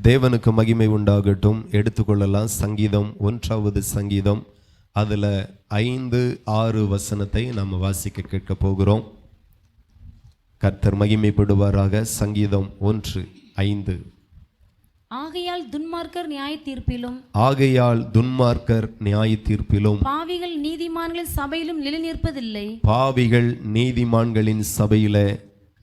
தேவனுக்கு மகிமை உண்டாகட்டும். எடுத்துக்கொள்ளலாம். சங்கீதம் 1வது சங்கீதம், அதில் 5-6 வசனத்தை நாம் வாசிக்க கேட்க போகிறோம். கர்த்தர் மகிமைப்படுவாராக. சங்கீதம் 1:5. ஆகையால் துன்மார்க்கர் நியாய தீர்ப்பிலும் பாவிகள் நீதிமான்களின் சபையிலும் நிலை நிற்பதில்லை. பாவிகள் நீதிமான்களின் சபையில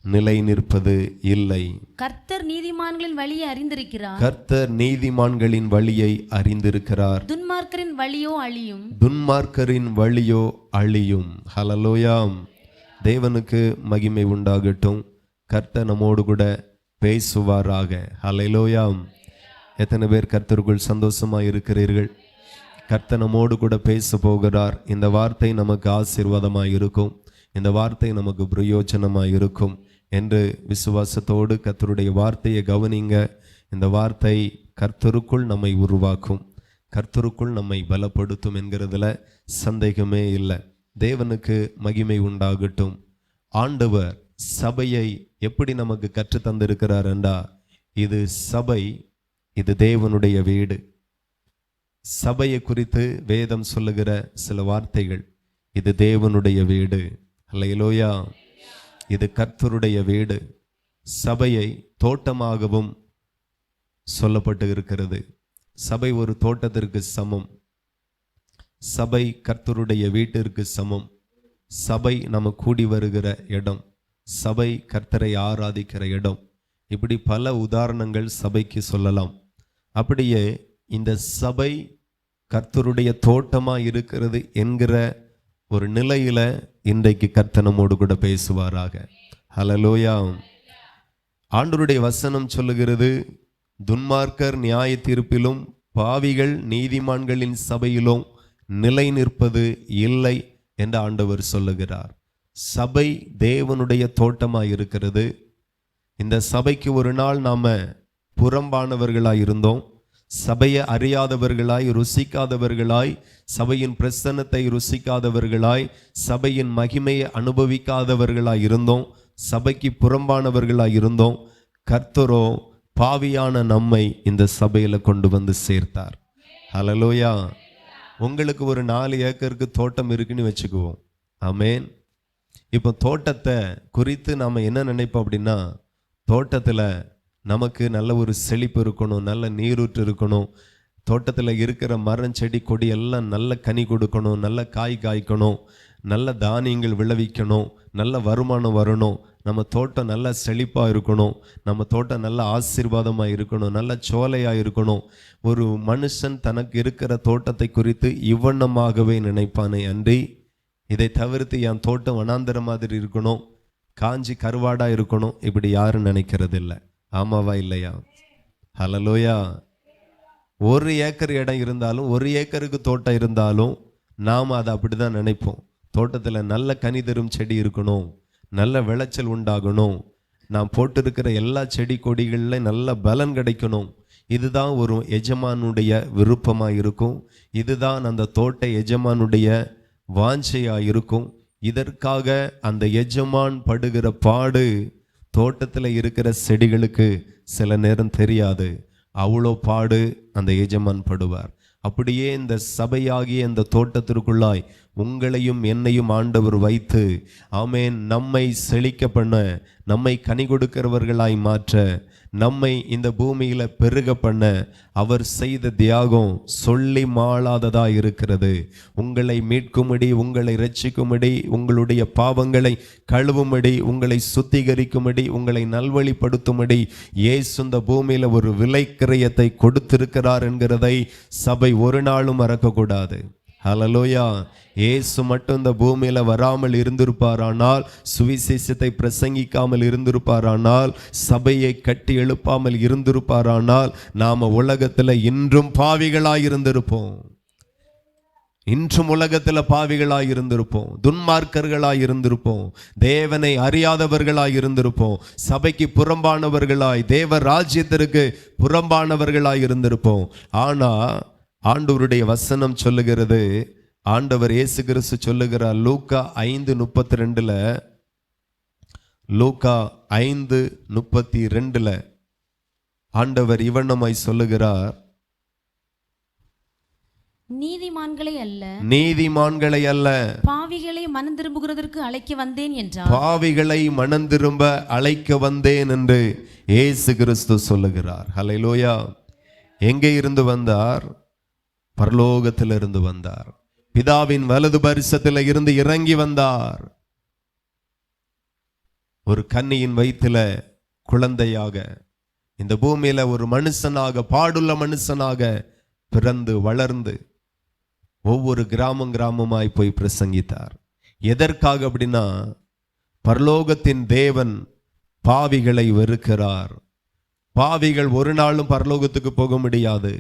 நிலை நிற்பது இல்லை. கர்த்தர் நீதிமான்களின் வழியை அறிந்திருக்கிறார். கர்த்தர் நீதிமான்களின் வழியை அறிந்திருக்கிறார். துன்மார்க்கரின் வழியோ அழியும். துன்மார்க்கரின் வழியோ அழியும். ஹல்லேலூயா. தேவனுக்கு மகிமை உண்டாகட்டும். கர்த்தர் நம்மோடு கூட பேசுவாராக. ஹல்லேலூயா. எத்தனை பேர் கர்த்தருக்குள் சந்தோஷமா இருக்கிறீர்கள்? கர்த்தர் நம்மோடு கூட பேச போகிறார். இந்த வார்த்தை நமக்கு ஆசீர்வாதமாக இருக்கும். இந்த வார்த்தை நமக்கு பிரயோஜனமாக இருக்கும் என்று விசுவாசத்தோடு கர்த்தருடைய வார்த்தையை கவனிங்க. இந்த வார்த்தை கர்த்தருக்குள் நம்மை உருவாக்கும், கர்த்தருக்குள் நம்மை பலப்படுத்தும் என்கிறதுல சந்தேகமே இல்லை. தேவனுக்கு மகிமை உண்டாகட்டும். ஆண்டவர் சபையை எப்படி நமக்கு கற்று தந்திருக்கிறார் என்றா, இது சபை, இது தேவனுடைய வீடு. சபையை குறித்து வேதம் சொல்லுகிற சில வார்த்தைகள், இது தேவனுடைய வீடு. அல்லேலூயா. இது கர்த்தருடைய வீடு. சபையை தோட்டமாகவும் சொல்லப்பட்டு இருக்கிறது. சபை ஒரு தோட்டத்திற்கு சமம். சபை கர்த்தருடைய வீட்டிற்கு சமம். சபை நம்ம கூடி வருகிற இடம். சபை கர்த்தரை ஆராதிக்கிற இடம். இப்படி பல உதாரணங்கள் சபைக்கு சொல்லலாம். அப்படியே இந்த சபை கர்த்தருடைய தோட்டமாக இருக்கிறது என்கிற ஒரு நிலையில இன்றைக்கு கர்த்தர் நம்மோடு கூட பேசுவாராக. ஹல்லேலூயா. ஆண்டவருடைய வசனம் சொல்லுகிறது, துன்மார்க்கர் நியாய தீர்ப்பிலும் பாவிகள் நீதிமான்களின் சபையிலும் நிலை நிற்பது இல்லை என்று ஆண்டவர் சொல்லுகிறார். சபை தேவனுடைய தோட்டமாக இருக்கிறது. இந்த சபைக்கு ஒரு நாள் நாம புறம்பானவர்களாய் இருந்தோம். சபையை அறியாதவர்களாய், ருசிக்காதவர்களாய், சபையின் பிரசன்னத்தை ருசிக்காதவர்களாய், சபையின் மகிமையை அனுபவிக்காதவர்களாய் இருந்தோம். சபைக்கு புறம்பானவர்களாய் இருந்தோம். கர்த்தரோ பாவியான நம்மை இந்த சபையில கொண்டு வந்து சேர்த்தார். ஹல்லேலூயா. உங்களுக்கு ஒரு 4 ஏக்கருக்கு தோட்டம் இருக்குன்னு வச்சுக்குவோம். ஆமேன். இப்போ தோட்டத்தை குறித்து நாம் என்ன நினைப்போம் அப்படின்னா, தோட்டத்தில் நமக்கு நல்ல ஒரு செழிப்பு இருக்கணும், நல்ல நீரூற்று இருக்கணும், தோட்டத்தில் இருக்கிற மரம் செடி கொடி எல்லாம் நல்ல கனி கொடுக்கணும், நல்ல காய் காய்க்கணும், நல்ல தானியங்கள் விளைவிக்கணும், நல்ல வருமானம் வரணும், நம்ம தோட்டம் நல்ல செழிப்பாக இருக்கணும், நம்ம தோட்டம் நல்ல ஆசீர்வாதமாக இருக்கணும், நல்ல சோலையாக இருக்கணும். ஒரு மனுஷன் தனக்கு இருக்கிற தோட்டத்தை குறித்து இவ்வண்ணமாகவே நினைப்பானே அன்றி, இதை தவிர்த்து என் தோட்டம் வனாந்தர மாதிரி இருக்கணும், காஞ்சி கருவாடாக இருக்கணும், இப்படி யாரும் நினைக்கிறது இல்லை. ஆமாவா இல்லையா? ஹல்லேலூயா. 1 ஏக்கர் இடம் இருந்தாலும், 1 ஏக்கருக்கு தோட்டம் இருந்தாலும் நாம் அதை அப்படி தான் நினைப்போம். தோட்டத்தில் நல்ல கனி தரும் செடி இருக்கணும், நல்ல விளைச்சல் உண்டாகணும், நான் போட்டிருக்கிற எல்லா செடி கொடிகளில் நல்ல பலன் கிடைக்கணும். இதுதான் ஒரு எஜமானுடைய விருப்பமாக இருக்கும். இதுதான் அந்த தோட்ட எஜமானுடைய வாஞ்சையாக இருக்கும். இதற்காக அந்த எஜமான் படுகிற பாடு தோட்டத்தில் இருக்கிற செடிகளுக்கு சில நேரம் தெரியாது. அவ்வளோ பாடு அந்த எஜமான் படுவார். அப்படியே இந்த சபையாகிய இந்த தோட்டத்திற்குள்ளாய் உங்களையும் என்னையும் ஆண்டவர் வைத்து, ஆமேன், நம்மை செழிக்க பண்ண, நம்மை கனி கொடுக்கிறவர்களாய் மாற்ற, நம்மை இந்த பூமியில பெருக பண்ண அவர் செய்த தியாகம் சொல்லி மாளாததா இருக்கிறது. உங்களை மீட்கும்படி, உங்களை இரட்சிக்கும்படி, உங்களுடைய பாவங்களை கழுவும்படி, உங்களை சுத்திகரிக்கும்படி, உங்களை நல்வழிப்படுத்தும்படி இயேசு இந்த பூமியில ஒரு விலை கிரயத்தை கொடுத்திருக்கிறார் என்கிறதை சபை ஒரு நாளும் மறக்கக்கூடாது. ஹல்லேலூயா. இயேசு மட்டும் இந்த பூமியில வராமல் இருந்திருப்பாரானால், சுவிசேஷத்தை பிரசங்கிக்காமல் இருந்திருப்பாரானால், சபையை கட்டி எழுப்பாமல் இருந்திருப்பாரானால், நாம உலகத்துல இன்றும் பாவிகளாய் இருந்திருப்போம். இன்றும் உலகத்துல பாவிகளாய் இருந்திருப்போம், துன்மார்க்கர்களாய் இருந்திருப்போம், தேவனை அறியாதவர்களாய் இருந்திருப்போம், சபைக்கு புறம்பானவர்களாய், தேவ ராஜ்யத்திற்கு புறம்பானவர்களாய் இருந்திருப்போம். ஆனா ஆண்டவருடைய வசனம் சொல்லுகிறது, ஆண்டவர் இயேசு கிறிஸ்து சொல்லுகிறார் லூக்கா 5:32, லூக்கா 5:32, ஆண்டவர் இவண்ணமாய் சொல்லுகிறார், நீதிமான்களை அல்ல நீதிமான்களை அல்ல பாவிகளை மனம் திரும்புகிறதற்கு அழைக்க வந்தேன் என்றார். பாவிகளை மனம் திரும்ப அழைக்க வந்தேன் என்று இயேசு கிறிஸ்து சொல்லுகிறார். ஹல்லேலூயா. எங்கே இருந்து வந்தார்? பரலோகத்திலிருந்து வந்தார். பிதாவின் வலது பரிசத்தில் இருந்து இறங்கி வந்தார். ஒரு கன்னியின் வயிற்றில குழந்தையாக இந்த பூமியில ஒரு மனுஷனாக, பாடுள்ள மனுஷனாக பிறந்து வளர்ந்து ஒவ்வொரு கிராமமாய் போய் பிரசங்கித்தார். எதற்காக அப்படின்னா, பரலோகத்தின் தேவன் பாவிகளை வெறுக்கிறார். பாவிகள் ஒரு நாளும் பரலோகத்துக்கு போக முடியாது.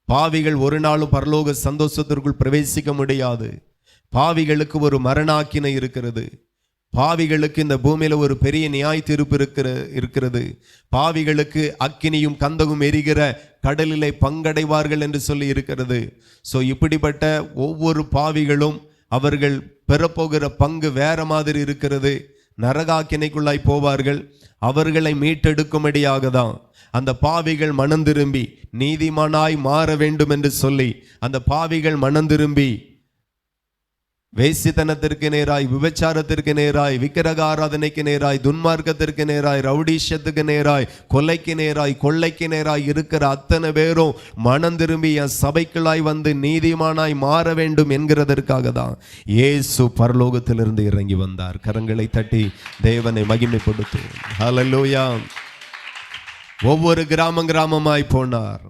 பாவிகள் ஒரு நாளும் பரலோக சந்தோஷத்திற்குள் பிரவேசிக்க முடியாது. பாவிகளுக்கு ஒரு மரணாக்கினை இருக்கிறது. பாவிகளுக்கு இந்த பூமியில ஒரு பெரிய நியாய தீர்ப்பு இருக்கிறது. பாவிகளுக்கு அக்கினியும் கந்தகும் எரிகிற கடலிலே பங்கடைவார்கள் என்று சொல்லி இருக்கிறது. ஸோ இப்படிப்பட்ட ஒவ்வொரு பாவிகளும் அவர்கள் பெறப்போகிற பங்கு வேற மாதிரி இருக்கிறது. நரகாக்கினைக்குள்ளாய் போவார்கள். அவர்களை மீட்டெடுக்கும்படியாக தான் அந்த பாவிகள் மனம் திரும்பி நீதிமானாய் மாற வேண்டும் என்று சொல்லி அந்த பாவிகள் மனம் திரும்பி வேசித்தனத்திற்கு நேராய், விபச்சாரத்திற்கு நேராய், விக்கிரக ஆராதனைக்கு நேராய், துன்மார்க்கத்திற்கு நேராய், ரவுடிஷத்துக்கு நேராய், கொலைக்கு நேராய், கொள்ளைக்கு நேராய் இருக்கிற அத்தனை பேரும் மனம் திரும்பி என் சபைக்குள்ளாய் வந்து நீதிமானாய் மாற வேண்டும் என்கிறதற்காக தான் இயேசு பரலோகத்திலிருந்து இறங்கி வந்தார். கரங்களை தட்டி தேவனை மகிமைப்படுத்து. ஹல்லேலூயா. ஒவ்வொரு கிராமமாய் போனார்.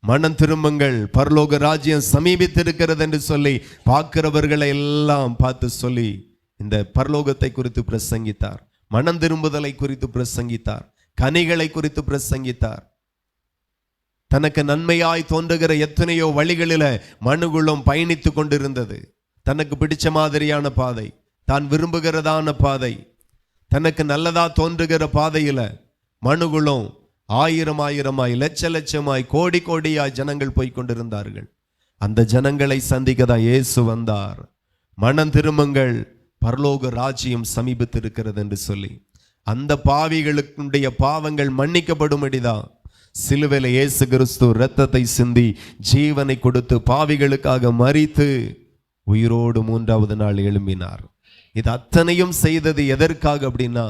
மனம் திரும்புங்கள், பரலோக ராஜ்யம் சமீபித்திருக்கிறது என்று சொல்லி பார்க்கிறவர்களை எல்லாம் பார்த்து சொல்லி இந்த பரலோகத்தை குறித்து பிரசங்கித்தார். மனம் திரும்புதலை குறித்து பிரசங்கித்தார். கனிகளை குறித்து பிரசங்கித்தார். தனக்கு நன்மையாய் தோன்றுகிற எத்தனையோ வழிகளில மனுகுலம் பயணித்து கொண்டிருந்தது. தனக்கு பிடிச்ச மாதிரியான பாதை, தான் விரும்புகிறதான பாதை, தனக்கு நல்லதா தோன்றுகிற பாதையில மனுகுலம் ஆயிரமாய், லட்சமாய், கோடியாய் ஜனங்கள் போய் கொண்டிருந்தார்கள். அந்த ஜனங்களை சந்திக்க தான் இயேசு வந்தார். மனம் திரும்புங்கள், பரலோக ராஜ்யம் சமீபித்திருக்கிறது என்று சொல்லி அந்த பாவிகளுடைய பாவங்கள் மன்னிக்கப்படும்படிதான் சிலுவையில் இயேசு கிறிஸ்து இரத்தத்தை சிந்தி ஜீவனை கொடுத்து பாவிகளுக்காக மரித்து உயிரோடு 3வது நாள் எழும்பினார். இது அத்தனையும் செய்தது எதற்காக அப்படின்னா,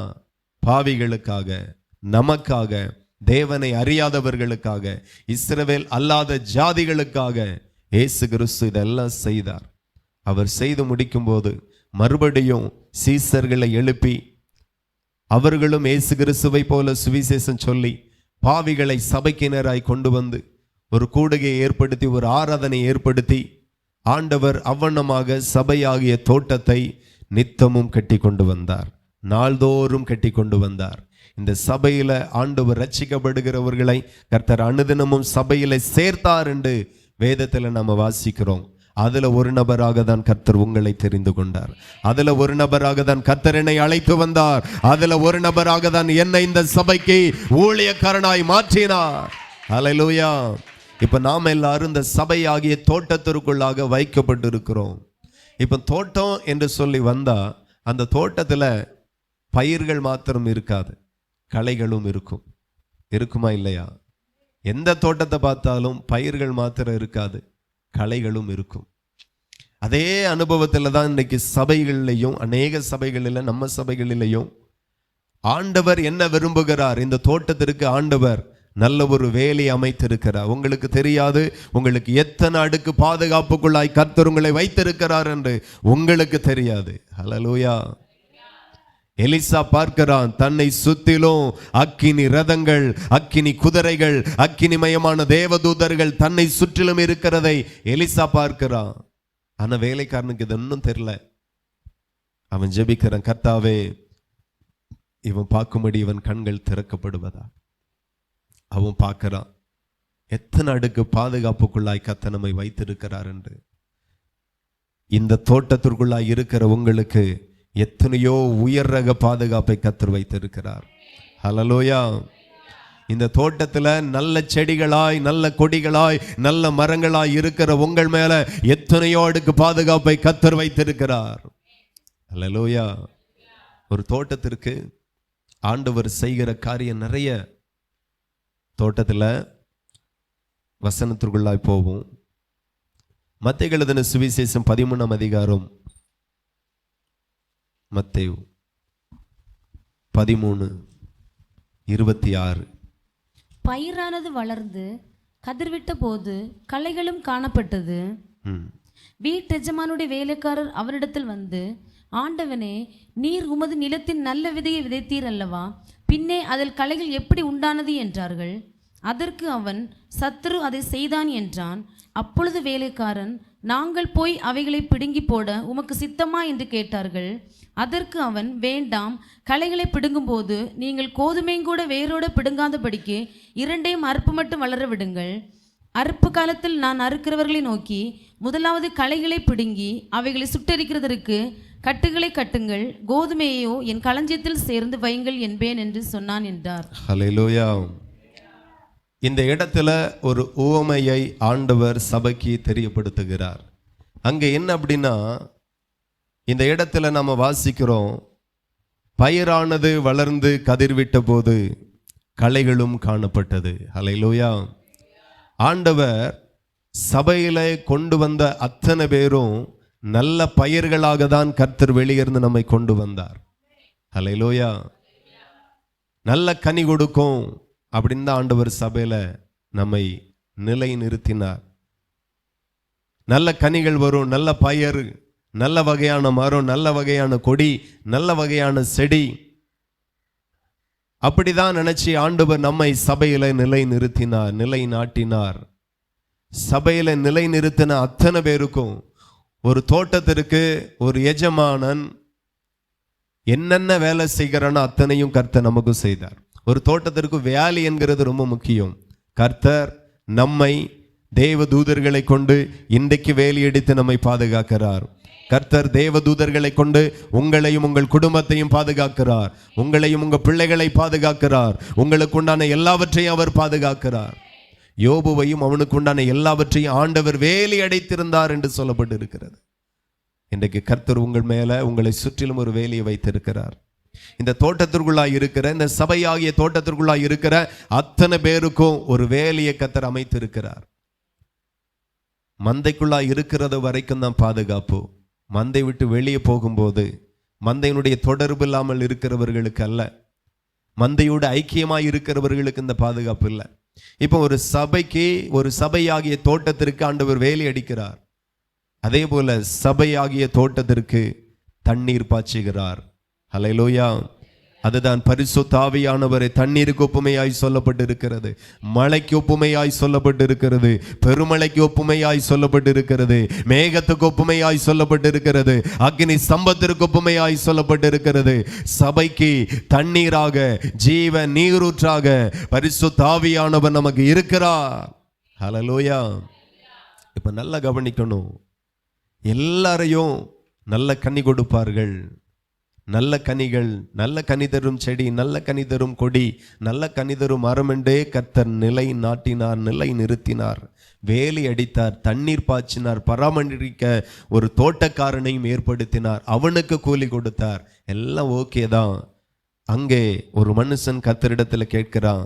பாவிகளுக்காக, நமக்காக, தேவனை அறியாதவர்களுக்காக, இஸ்ரவேல் அல்லாத ஜாதிகளுக்காக இயேசு கிறிஸ்து இதெல்லாம் செய்தார். அவர் செய்து முடிக்கும் போது மறுபடியும் சீசர்களை எழுப்பி அவர்களும் இயேசு கிறிஸ்துவை போல சுவிசேஷம் சொல்லி பாவிகளை சபைக்கினராய் கொண்டு வந்து ஒரு கூடுகையை ஏற்படுத்தி, ஒரு ஆராதனை ஏற்படுத்தி ஆண்டவர் அவ்வண்ணமாக சபையாகிய தோட்டத்தை நித்தமும் கட்டி கொண்டு வந்தார். நாள்தோறும் கட்டி கொண்டு வந்தார். இந்த சபையில ஆண்டவர் ரட்சிக்கப்படுகிறவர்களை கர்த்தர் அனுதினமும் சபையில சேர்த்தார் என்று வேதத்துல நம்ம வாசிக்கிறோம். அதுல ஒரு நபராக தான் கர்த்தர் உங்களை தெரிந்து கொண்டார். அதுல ஒரு நபராக தான் கர்த்தர் என்னை அழைத்து வந்தார். அதுல ஒரு நபராக தான் என்னை இந்த சபைக்கு ஊழியக்காரனாய் மாற்றினார். ஹல்லேலூயா. இப்ப நாம எல்லாரும் இந்த சபை ஆகிய தோட்டத்திற்குள்ளாக வைக்கப்பட்டு இருக்கிறோம். இப்ப தோட்டம் என்று சொல்லி வந்தா அந்த தோட்டத்துல பயிர்கள் மாத்திரம் இருக்காது, களைகளும் இருக்கும். இருக்குமா இல்லையா? எந்த தோட்டத்தை பார்த்தாலும் பயிர்கள் மாத்திரம் இருக்காது, களைகளும் இருக்கும். அதே அனுபவத்தில் தான் இன்னைக்கு சபைகளிலையும், அநேக சபைகளில், நம்ம சபைகளிலையும் ஆண்டவர் என்ன விரும்புகிறார்? இந்த தோட்டத்திற்கு ஆண்டவர் நல்ல ஒரு வேலை அமைத்திருக்கிறார். உங்களுக்கு தெரியாது உங்களுக்கு எத்தனை அடுக்கு பாதுகாப்புக்குள்ளாய் கர்த்தர் உங்களை வைத்திருக்கிறார் என்று உங்களுக்கு தெரியாது. ஹல்லேலூயா. எலிசா பார்க்கிறான், தன்னை சுத்திலும் அக்கினி ரதங்கள், அக்கினி குதிரைகள், அக்கினிமயமான தேவதூதர்கள் தன்னை சுற்றிலும் இருக்கிறதை எலிசா பார்க்கிறான். ஆனா வேலைக்காரனுக்கு இது இன்னும் தெரியல. அவன் ஜெபிக்கிறான், கர்த்தாவே இவன் பார்க்கும்படி இவன் கண்கள் திறக்கப்படுவதா. அவன் பார்க்கிறான் எத்தனை அடுக்கு பாதுகாப்புக்குள்ளாய் கர்த்தர் நம்மை வைத்திருக்கிறார் என்று. இந்த தோட்டத்திற்குள்ளாய் இருக்கிற உங்களுக்கு எத்தனையோ உயர் ரக பாதுகாப்பை கர்த்தர் வைத்திருக்கிறார். ஹல்லேலூயா. இந்த தோட்டத்துல நல்ல செடிகளாய், நல்ல கொடிகளாய், நல்ல மரங்களாய் இருக்கிற உங்கள் மேல எத்தனையோ அடுக்கு பாதுகாப்பை கர்த்தர் வைத்திருக்கிறார். ஹல்லேலூயா. ஒரு தோட்டத்திற்கு ஆண்டவர் செய்கிற காரியம் நிறைய. தோட்டத்தில் வசனத்திற்குள்ளாய் போவோம். மத்தேயு எழுதின சுவிசேஷம் 13ஆம் அதிகாரம், மத்தேயு 13:26. பயிரானது வளர்ந்து கதிர்விட்ட போது களைகளும் காணப்பட்டது. வீட்டெஜமானுடைய வேலைக்காரர் அவரிடத்தில் வந்து, ஆண்டவனே, நீர் உமது நிலத்தின் நல்ல விதையை விதைத்தீர் அல்லவா, பின்னே அதில் களைகள் எப்படி உண்டானது என்றார்கள். அதற்கு அவன், சத்துரு அதை செய்தான் என்றான். அப்பொழுது வேலைக்காரன், நாங்கள் போய் அவைகளை பிடுங்கி போட உமக்கு சித்தமா என்று கேட்டார்கள். அதற்கு அவன், வேண்டாம், களைகளை பிடுங்கும்போது நீங்கள் கோதுமையும் கூட வேரோடு பிடுங்காதபடிக்கு இரண்டையும் அறுப்பு மட்டும் வளர விடுங்கள். அறுப்பு காலத்தில் நான் அறுக்கிறவர்களை நோக்கி, முதலாவது களைகளை பிடுங்கி அவைகளை சுட்டெரிக்கிறதற்கு கட்டுகளை கட்டுங்கள், கோதுமையோ என் களஞ்சியத்தில் சேர்ந்து வையுங்கள் என்பேன் என்று சொன்னான் என்றார். ஹல்லேலூயா. இந்த இடத்துல ஒரு உவமையை ஆண்டவர் சபைக்கு தெரியப்படுத்துகிறார். அங்கே என்ன அப்படின்னா, இந்த இடத்துல நம்ம வாசிக்கிறோம், பயிரானது வளர்ந்து கதிர்விட்ட போது களைகளும் காணப்பட்டது. ஹல்லேலூயா. ஆண்டவர் சபையில கொண்டு வந்த அத்தனை பேரும் நல்ல பயிர்களாக தான் கர்த்தர் வெளியிருந்து நம்மை கொண்டு வந்தார். ஹல்லேலூயா. நல்ல கனி கொடுக்கும் அப்படின்னு தான் ஆண்டவர் சபையில நம்மை நிலை நிறுத்தினார். நல்ல கனிகள் வரும், நல்ல பயிர், நல்ல வகையான மரம், நல்ல வகையான கொடி, நல்ல வகையான செடி. அப்படிதான் நினைச்சு ஆண்டவர் நம்மை சபையில நிலை நிறுத்தினார், நிலை நாட்டினார். சபையில நிலை நிறுத்தின அத்தனை பேருக்கும் ஒரு தோட்டத்திற்கு ஒரு எஜமானன் என்னென்ன வேலை செய்கிறானோ அத்தனையும் கர்த்தர் நமக்கு செய்தார். ஒரு தோட்டத்திற்கு வேலை என்கிறது ரொம்ப முக்கியம். கர்த்தர் நம்மை தேவ தூதர்களை கொண்டு இன்றைக்கு வேலையடித்து நம்மை பாதுகாக்கிறார். கர்த்தர் தேவ தூதர்களை கொண்டு உங்களையும் உங்கள் குடும்பத்தையும் பாதுகாக்கிறார். உங்களையும் உங்கள் பிள்ளைகளை பாதுகாக்கிறார். உங்களுக்கு உண்டான எல்லாவற்றையும் அவர் பாதுகாக்கிறார். யோபுவையும் அவனுக்கு உண்டான எல்லாவற்றையும் ஆண்டவர் வேலி அடைத்திருந்தார் என்று சொல்லப்பட்டு இருக்கிறது. இன்றைக்கு கர்த்தர் உங்கள் மேல உங்களை சுற்றிலும் ஒரு வேலியை வைத்திருக்கிறார். இந்த தோட்டத்திற்குள்ளாய் இருக்கிற, இந்த சபையாகிய தோட்டத்திற்குள்ளாய் இருக்கிற அத்தனை பேருக்கும் ஒரு வேலியை கர்த்தர் அமைத்திருக்கிறார். மந்தைக்குள்ளாய் இருக்கிறது வரைக்கும் தான் பாதுகாப்பு. மந்தை விட்டு வெளியே போகும்போது, மந்தையினுடைய தொடர்பு இல்லாமல் இருக்கிறவர்களுக்கு அல்ல, மந்தையோடு ஐக்கியமாய் இருக்கிறவர்களுக்கு இந்த பாதுகாப்பு இல்லை. இப்போ ஒரு சபைக்கு, ஒரு சபையாகிய தோட்டத்திற்கு ஆண்டவர் வேலி அடிக்கிறார். அதே போல சபையாகிய தோட்டத்திற்கு தண்ணீர் பாய்ச்சுகிறார். ஹல்லேலூயா. அதுதான் பரிசுத்த ஆவியானவரை தண்ணீருக்கு ஒப்புமையாய் சொல்லப்பட்டு இருக்கிறது, மழைக்கு ஒப்புமையாய் சொல்லப்பட்டு இருக்கிறது, பெருமழைக்கு ஒப்புமையாய் சொல்லப்பட்டு இருக்கிறது, மேகத்துக்கு ஒப்புமையாய் சொல்லப்பட்டு இருக்கிறது, அக்னி ஸ்தம்பத்திற்கு ஒப்புமையாய் சொல்லப்பட்டு இருக்கிறது. சபைக்கு தண்ணீராக, ஜீவ நீரூற்றாக பரிசுத்த ஆவியானவர் நமக்கு இருக்கிறார். ஹல்லேலூயா. இப்ப நல்லா கவனிக்கணும், எல்லாரையும் நல்ல கனி கொடுப்பார்கள். நல்ல கனிகள், நல்ல கனி தரும் செடி, நல்ல கனி தரும் கொடி, நல்ல கனி தரும் மரம் என்றே கர்த்தர் நிலை நாட்டினார், நிலை நிறுத்தினார், வேலி அடித்தார், தண்ணீர் பாய்ச்சினார், பராமரிக்க ஒரு தோட்டக்காரனையும் ஏற்படுத்தினார், அவனுக்கு கூலி கொடுத்தார். எல்லாம் ஓகே தான். அங்கே ஒரு மனுஷன் கர்த்தரிடத்துல கேட்கிறான்,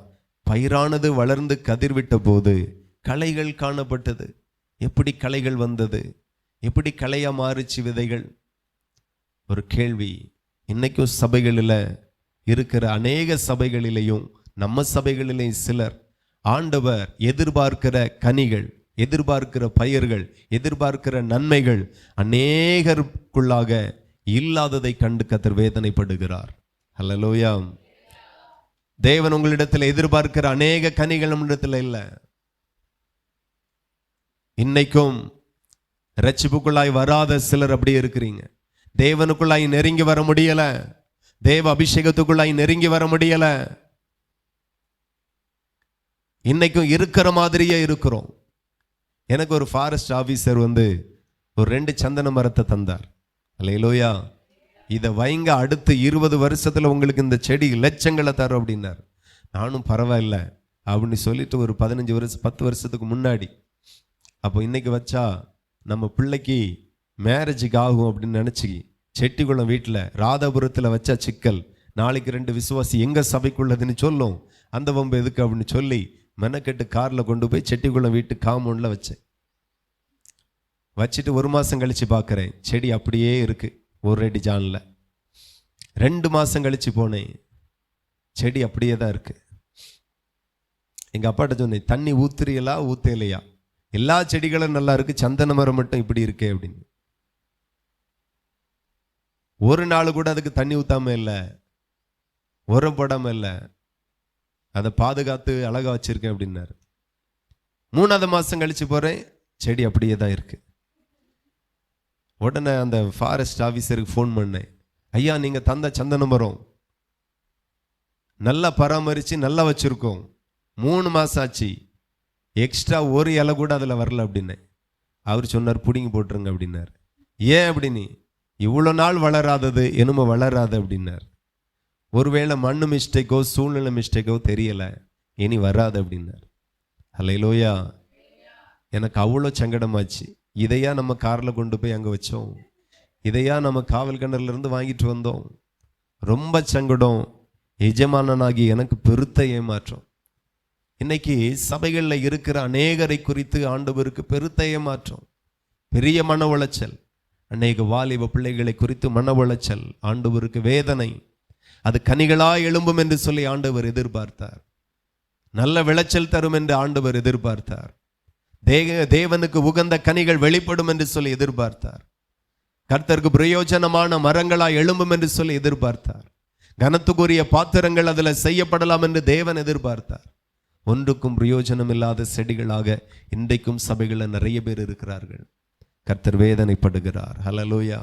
பயிரானது வளர்ந்து கதிர்விட்ட போது களைகள் காணப்பட்டது. எப்படி களைகள் வந்தது? எப்படி களையா மாறிச்சு விதைகள்? ஒரு கேள்வி. இன்னைக்கும் சபைகளில் இருக்கிற அநேக சபைகளிலேயும் நம்ம சபைகளிலேயும் சிலர் ஆண்டவர் எதிர்பார்க்கிற கனிகள், எதிர்பார்க்கிற பயிர்கள், எதிர்பார்க்கிற நன்மைகள் அநேகருக்குள்ளாக இல்லாததை கண்டு கர்த்தர் வேதனைப்படுகிறார். ஹல்லேலூயா. தேவன் உங்களிடத்தில் எதிர்பார்க்கிற அநேக கனிகள் நம்மிடத்தில் இல்லை. இன்னைக்கும் ரட்சிப்புக்குள்ளாய் வராத சிலர் அப்படியே இருக்கிறீங்க. தேவனுக்குள்ளாய் நெருங்கி வர முடியல, தேவ அபிஷேகத்துக்குள்ளாய் நெருங்கி வர முடியல. இன்னைக்கும் இருக்கிற மாதிரியே இருக்கிறோம். எனக்கு ஒரு ஃபாரஸ்ட் ஆபீசர் வந்து ஒரு 2 சந்தன மரத்தை தந்தார். அல்லேலூயா. இதை வைங்க, அடுத்து 20 வருஷத்துல உங்களுக்கு இந்த செடி லட்சங்களை தரும் அப்படின்னார். நானும் பரவாயில்ல அப்படின்னு சொல்லிட்டு ஒரு 15 வருஷம் 10 வருஷத்துக்கு முன்னாடி, அப்போ இன்னைக்கு வச்சா நம்ம பிள்ளைக்கு மேரேஜுக்கு ஆகும் அப்படின்னு நினச்சி செட்டிக்குளம் வீட்டில் ராதாபுரத்தில் வச்சா சிக்கல், நாளைக்கு 2 விசுவாசி எங்கள் சபைக்குள்ளதுன்னு சொல்லும், அந்த வம்பு எதுக்கு அப்படின்னு சொல்லி மெனக்கெட்டு காரில் கொண்டு போய் செட்டிக்குளம் வீட்டு காம்பவுண்டில் வச்சுட்டு 1 மாதம் கழித்து பார்க்குறேன், செடி அப்படியே இருக்குது 1 அடி ஜானில். 2 மாதம் கழித்து போனேன், செடி அப்படியே தான் இருக்குது. எங்கள் அப்பாட்ட சொன்னேன், தண்ணி ஊத்துறீங்களா ஊற்றலையா? எல்லா செடிகளும் நல்லா இருக்குது, சந்தன மரம் மட்டும் இப்படி இருக்கே அப்படின்னு. ஒரு நாள் கூட அதுக்கு தண்ணி ஊற்றாமல் இல்லை, உரம் போடாமல் இல்லை, அதை பாதுகாத்து அழகாக வச்சுருக்கேன் அப்படின்னாரு. 3ஆவது மாதம் கழித்து போகிறேன், செடி அப்படியே தான் இருக்குது. உடனே அந்த ஃபாரஸ்ட் ஆஃபீஸருக்கு ஃபோன் பண்ணேன், ஐயா நீங்கள் தந்த சந்தன மரம் நல்லா பராமரித்து நல்லா வச்சுருக்கோம், 3 மாதம் ஆச்சு, எக்ஸ்ட்ரா ஒரு இலை கூட அதில் வரல அப்படின்னேன். அவர் சொன்னார், பிடிங்கி போட்டுருங்க அப்படின்னார். ஏன் அப்படின்னு, இவ்வளோ நாள் வளராதது என்னமோ வளராது அப்படின்னார். ஒருவேளை மண்ணு மிஸ்டேக்கோ சூழ்நிலை மிஸ்டேக்கோ தெரியலை, இனி வராது அப்படின்னார். அல்லேலூயா. எனக்கு அவ்வளோ சங்கடமாச்சு. இதையா நம்ம காரில் கொண்டு போய் அங்கே வச்சோம், இதையா நம்ம காவல் கிணறுலேருந்து வாங்கிட்டு வந்தோம். ரொம்ப சங்கடம். எஜமானனாகி எனக்கு பெருத்த ஏமாற்றம். இன்னைக்கு சபைகளில் இருக்கிற அநேகரை குறித்து ஆண்டவருக்கு பெருத்த ஏமாற்றம், பெரிய மன உளைச்சல். அநேக வாலிப பிள்ளைகளை குறித்து மன உளைச்சல், ஆண்டவருக்கு வேதனை. அது கனிகளாய் எழும்பும் என்று சொல்லி ஆண்டவர் எதிர்பார்த்தார். நல்ல விளைச்சல் தரும் என்று ஆண்டவர் எதிர்பார்த்தார். தேவனுக்கு உகந்த கனிகள் வெளிப்படும் என்று சொல்லி எதிர்பார்த்தார். கர்த்தருக்கு பிரயோஜனமான மரங்களாய் எழும்பும் என்று சொல்லி எதிர்பார்த்தார். கனத்துக்குரிய பாத்திரங்கள் அதில் செய்யப்படலாம் என்று தேவன் எதிர்பார்த்தார். ஒன்றுக்கும் பிரயோஜனம் இல்லாத செடிகளாக இன்றைக்கும் சபைகளில் நிறைய பேர் இருக்கிறார்கள். கர்த்தர் வேதனைப்படுகிறார். ஹல்லேலூயா.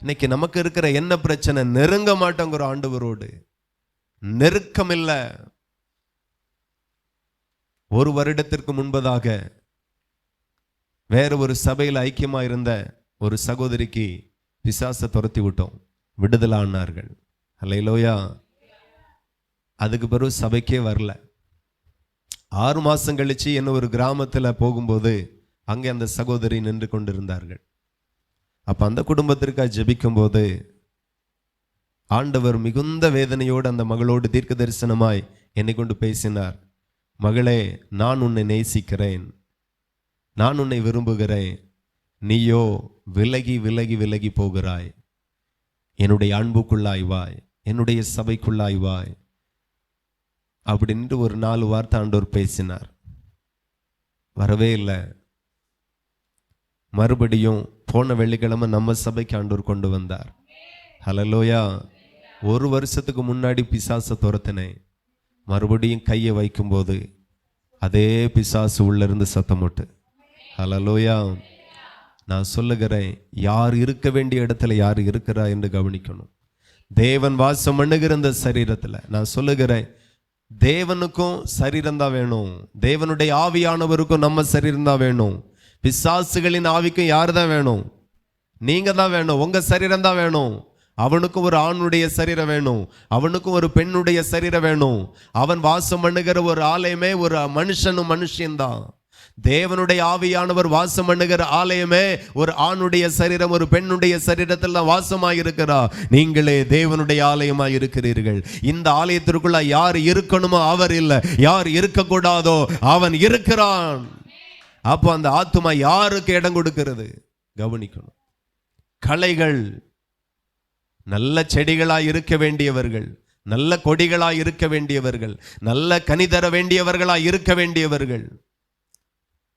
இன்னைக்கு நமக்கு இருக்கிற என்ன பிரச்சனை, நெருங்க மாட்டோங்கிற ஆண்டவரோடு நெருக்கம் இல்லை. 1 வருடத்திற்கு முன்பதாக வேற ஒரு சபையில் ஐக்கியமாக இருந்த ஒரு சகோதரிக்கு பிசாசை துரத்தி விட்டோம், விடுதலானார்கள். அல்லேலூயா. அதுக்கு பிறகு சபைக்கே வரல. 6 மாதம் கழிச்சு என்ன ஒரு கிராமத்தில் போகும்போது அங்கே அந்த சகோதரி நின்று கொண்டிருந்தார்கள். அப்போ அந்த குடும்பத்திற்காக ஜெபிக்கும் போது ஆண்டவர் மிகுந்த வேதனையோடு அந்த மகளோடு தீர்க்க தரிசனமாய் என்னை கொண்டு பேசினார். மகளே, நான் உன்னை நேசிக்கிறேன், நான் உன்னை விரும்புகிறேன், நீயோ விலகி விலகி விலகி போகிறாய். என்னுடைய அன்புக்குள்ளாய் வாய், என்னுடைய சபைக்குள்ளாய் வாய் அப்படின்ட்டு ஒரு 4 வார்த்தை ஆண்டவர் பேசினார். வரவே இல்லை. மறுபடியும் போன வெள்ளிக்கிழமை நம்ம சபைக்கு ஆண்டவர் கொண்டு வந்தார். ஹல்லேலூயா. 1 வருஷத்துக்கு முன்னாடி பிசாசை துரத்தினேன். மறுபடியும் கையை வைக்கும்போது அதே பிசாசு உள்ளிருந்து சத்தமிட்டு. ஹல்லேலூயா. நான் சொல்லுகிறேன், யார் இருக்க வேண்டிய இடத்துல யார் இருக்கிறா என்று கவனிக்கணும். தேவன் வாசம் பண்ணுகிற இந்த சரீரத்தில் நான் சொல்லுகிறேன், தேவனுக்கும் சரீரம் தான் வேணும், தேவனுடைய ஆவியானவருக்கும் நம்ம சரீரம் தான் வேணும். பிசாசுகளின் ஆவிக்கும் யார் தான் வேணும்? நீங்க தான் வேணும். உங்க சரீரம் தான் வேணும். அவனுக்கும் ஒரு ஆணுடைய சரீரம் வேணும், அவனுக்கும் ஒரு பெண்ணுடைய சரீரம் வேணும். அவன் வாசம் பண்ணுகிற ஒரு ஆலயமே ஒரு மனுஷனும் மனுஷன்தான். தேவனுடைய ஆவியானவர் வாசம் பண்ணுகிற ஆலயமே ஒரு ஆணுடைய சரீரம், ஒரு பெண்ணுடைய சரீரத்தில் தான் வாசமாயிருக்கிறார். நீங்களே தேவனுடைய ஆலயமாய் இருக்கிறீர்கள். இந்த ஆலயத்திற்குள்ள யார் இருக்கணுமோ அவர் இல்லை, யார் இருக்கக்கூடாதோ அவன் இருக்கிறான். அப்போ அந்த ஆத்துமா யாருக்கு இடம் கொடுக்கிறது கவனிக்கணும். களைகள் நல்ல செடிகளாய் இருக்க வேண்டியவர்கள், நல்ல கொடிகளாய் இருக்க வேண்டியவர்கள், நல்ல கனி தர வேண்டியவர்களாய் இருக்க வேண்டியவர்கள்.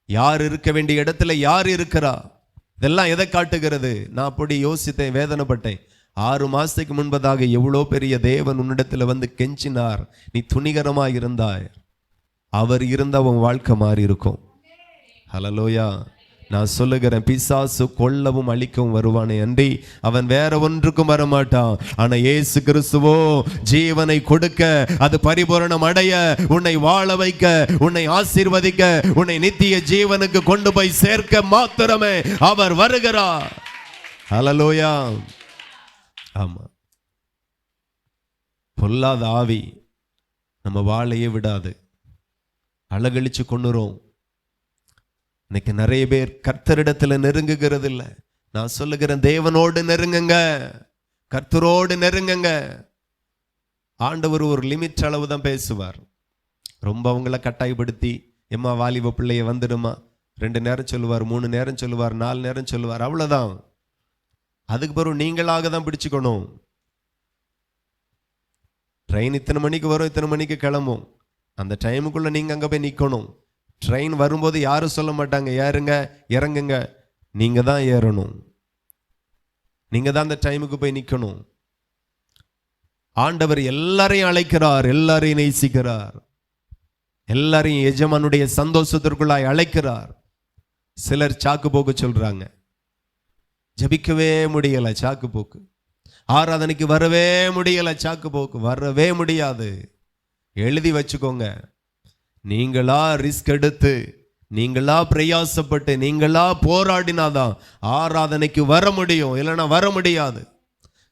யார் இருக்க வேண்டிய இடத்துல யார் இருக்கிறா? இதெல்லாம் எதை காட்டுகிறது? நான் அப்படி யோசித்தேன், வேதனைப்பட்டேன். 6 மாசத்துக்கு முன்பதாக எவ்வளோ பெரிய தேவன் உன்னிடத்துல வந்து கெஞ்சினார், நீ துணிகரமாக இருந்தாய். அவர் இருந்த அவன் வாழ்க்கை மாறி இருக்கும். ஹல்லேலூயா. நான் சொல்லுகிறேன், பிசாசு கொல்லவும் அழிக்கவும் வருவானே அன்றி அவன் வேற ஒன்றுக்கும் வரமாட்டான். ஆனா இயேசு கிறிஸ்துவோ ஜீவனை கொடுக்க, அது பரிபூரணம் அடைய, உன்னை வாழ வைக்க, உன்னை ஆசீர்வதிக்க, உன்னை நித்திய ஜீவனுக்கு கொண்டு போய் சேர்க்க மாத்திரமே அவர் வருகிறார். ஹல்லேலூயா. ஆமா, பொல்லாத ஆவி நம்ம வாழையே விடாது, அழகழிச்சு கொண்டுரும். இன்னைக்கு நிறைய பேர் கர்த்தரிடத்துல நெருங்குகிறது இல்லை. நான் சொல்லுகிறேன், தேவனோடு நெருங்குங்க, கர்த்தரோடு நெருங்குங்க. ஆண்டவர் ஒரு லிமிட் அளவு தான் பேசுவார். ரொம்ப அவங்கள கட்டாயப்படுத்தி, எம்மா வாலிப பிள்ளைய வந்துடுமா, 2 நேரம் சொல்லுவார், 3 நேரம் சொல்லுவார், 4 நேரம் சொல்லுவார், அவ்வளோதான். அதுக்கு பிறகு நீங்களாக தான் பிடிச்சுக்கணும். ட்ரெயின் இத்தனை மணிக்கு வரும், இத்தனை மணிக்கு கிளம்பும், அந்த டைமுக்குள்ள நீங்க அங்க போய் நிற்கணும். ட்ரெயின் வரும்போது யாரும் சொல்ல மாட்டாங்க ஏறுங்க இறங்குங்க, நீங்க தான் ஏறணும், நீங்க தான் அந்த டைமுக்கு போய் நிற்கணும். ஆண்டவர் எல்லாரையும் அழைக்கிறார், எல்லாரையும் நேசிக்கிறார், எல்லாரையும் எஜமானுடைய சந்தோஷத்திற்குள்ளாய் அழைக்கிறார். சிலர் சாக்கு போக்கு சொல்றாங்க, ஜபிக்கவே முடியல சாக்கு போக்கு, ஆராதனைக்கு வரவே முடியல சாக்கு போக்கு, வரவே முடியாது. எழுதி வச்சுக்கோங்க, நீங்களா ரிஸ்க் எடுத்து, நீங்களா பிரயாசப்பட்டு, நீங்களா போராடினாதான் ஆராதனைக்கு வர முடியும், இல்லைன்னா வர முடியாது.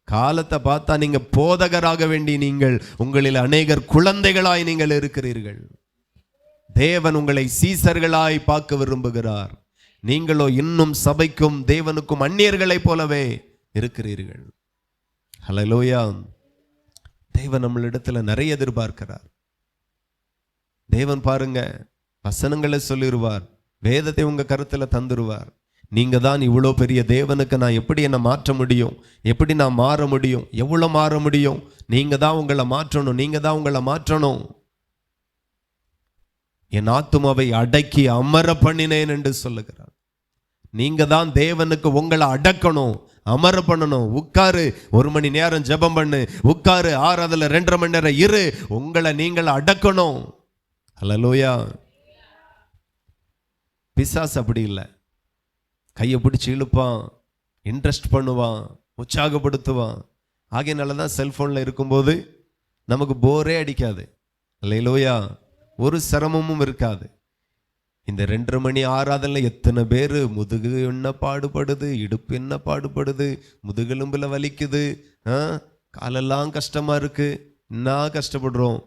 காலத்தை பார்த்தா நீங்க போதகராக வேண்டி நீங்கள், உங்களில் அநேகர் குழந்தைகளாய் நீங்கள் இருக்கிறீர்கள். தேவன் உங்களை சீசர்களாய் பார்க்க விரும்புகிறார். நீங்களோ இன்னும் சபைக்கும் தேவனுக்கும் அந்நியர்களைப் போலவே இருக்கிறீர்கள். ஹல்லேலூயா. தேவன் நம்மளிடத்துல நிறைய எதிர்பார்க்கிறார். தேவன் பாருங்க, வசனங்களை சொல்லிடுவார், வேதத்தை உங்க கருத்துல தந்துருவார். நீங்க தான் இவ்வளோ பெரிய தேவனுக்கு நான் எப்படி என்ன மாற்ற முடியும், எப்படி நான் மாற முடியும், எவ்வளோ மாற முடியும், நீங்க தான் உங்களை மாற்றணும், நீங்க தான் உங்களை மாற்றணும். என் ஆத்துமாவை அடக்கி அமர பண்ணினேன் என்று சொல்லுகிறார். நீங்க தான் தேவனுக்கு உங்களை அடக்கணும், அமர பண்ணணும். உட்காரு 1 மணி நேரம் ஜெபம் பண்ணு, உட்காரு ஆராதனை 2.5 மணி நேரம் இரு, உங்களை நீங்கள் அடக்கணும். ஹல்லேலூயா. பிசாசு அப்படி இல்லை, கையை பிடிச்சி இழுப்பான், இன்ட்ரெஸ்ட் பண்ணுவான், உற்சாகப்படுத்துவான். ஆகையினால தான் செல்போனில் இருக்கும்போது நமக்கு போரே அடிக்காது. ஹல்லேலூயா. ஒரு சிரமமும் இருக்காது. இந்த 2.5 மணி ஆராதனை எத்தனை பேர் முதுகு என்ன பாடுபடுது, இடுப்பு என்ன பாடுபடுது, முதுகெலும்புல வலிக்குது, காலெல்லாம் கஷ்டமா இருக்கு, என்ன கஷ்டப்படுறோம்.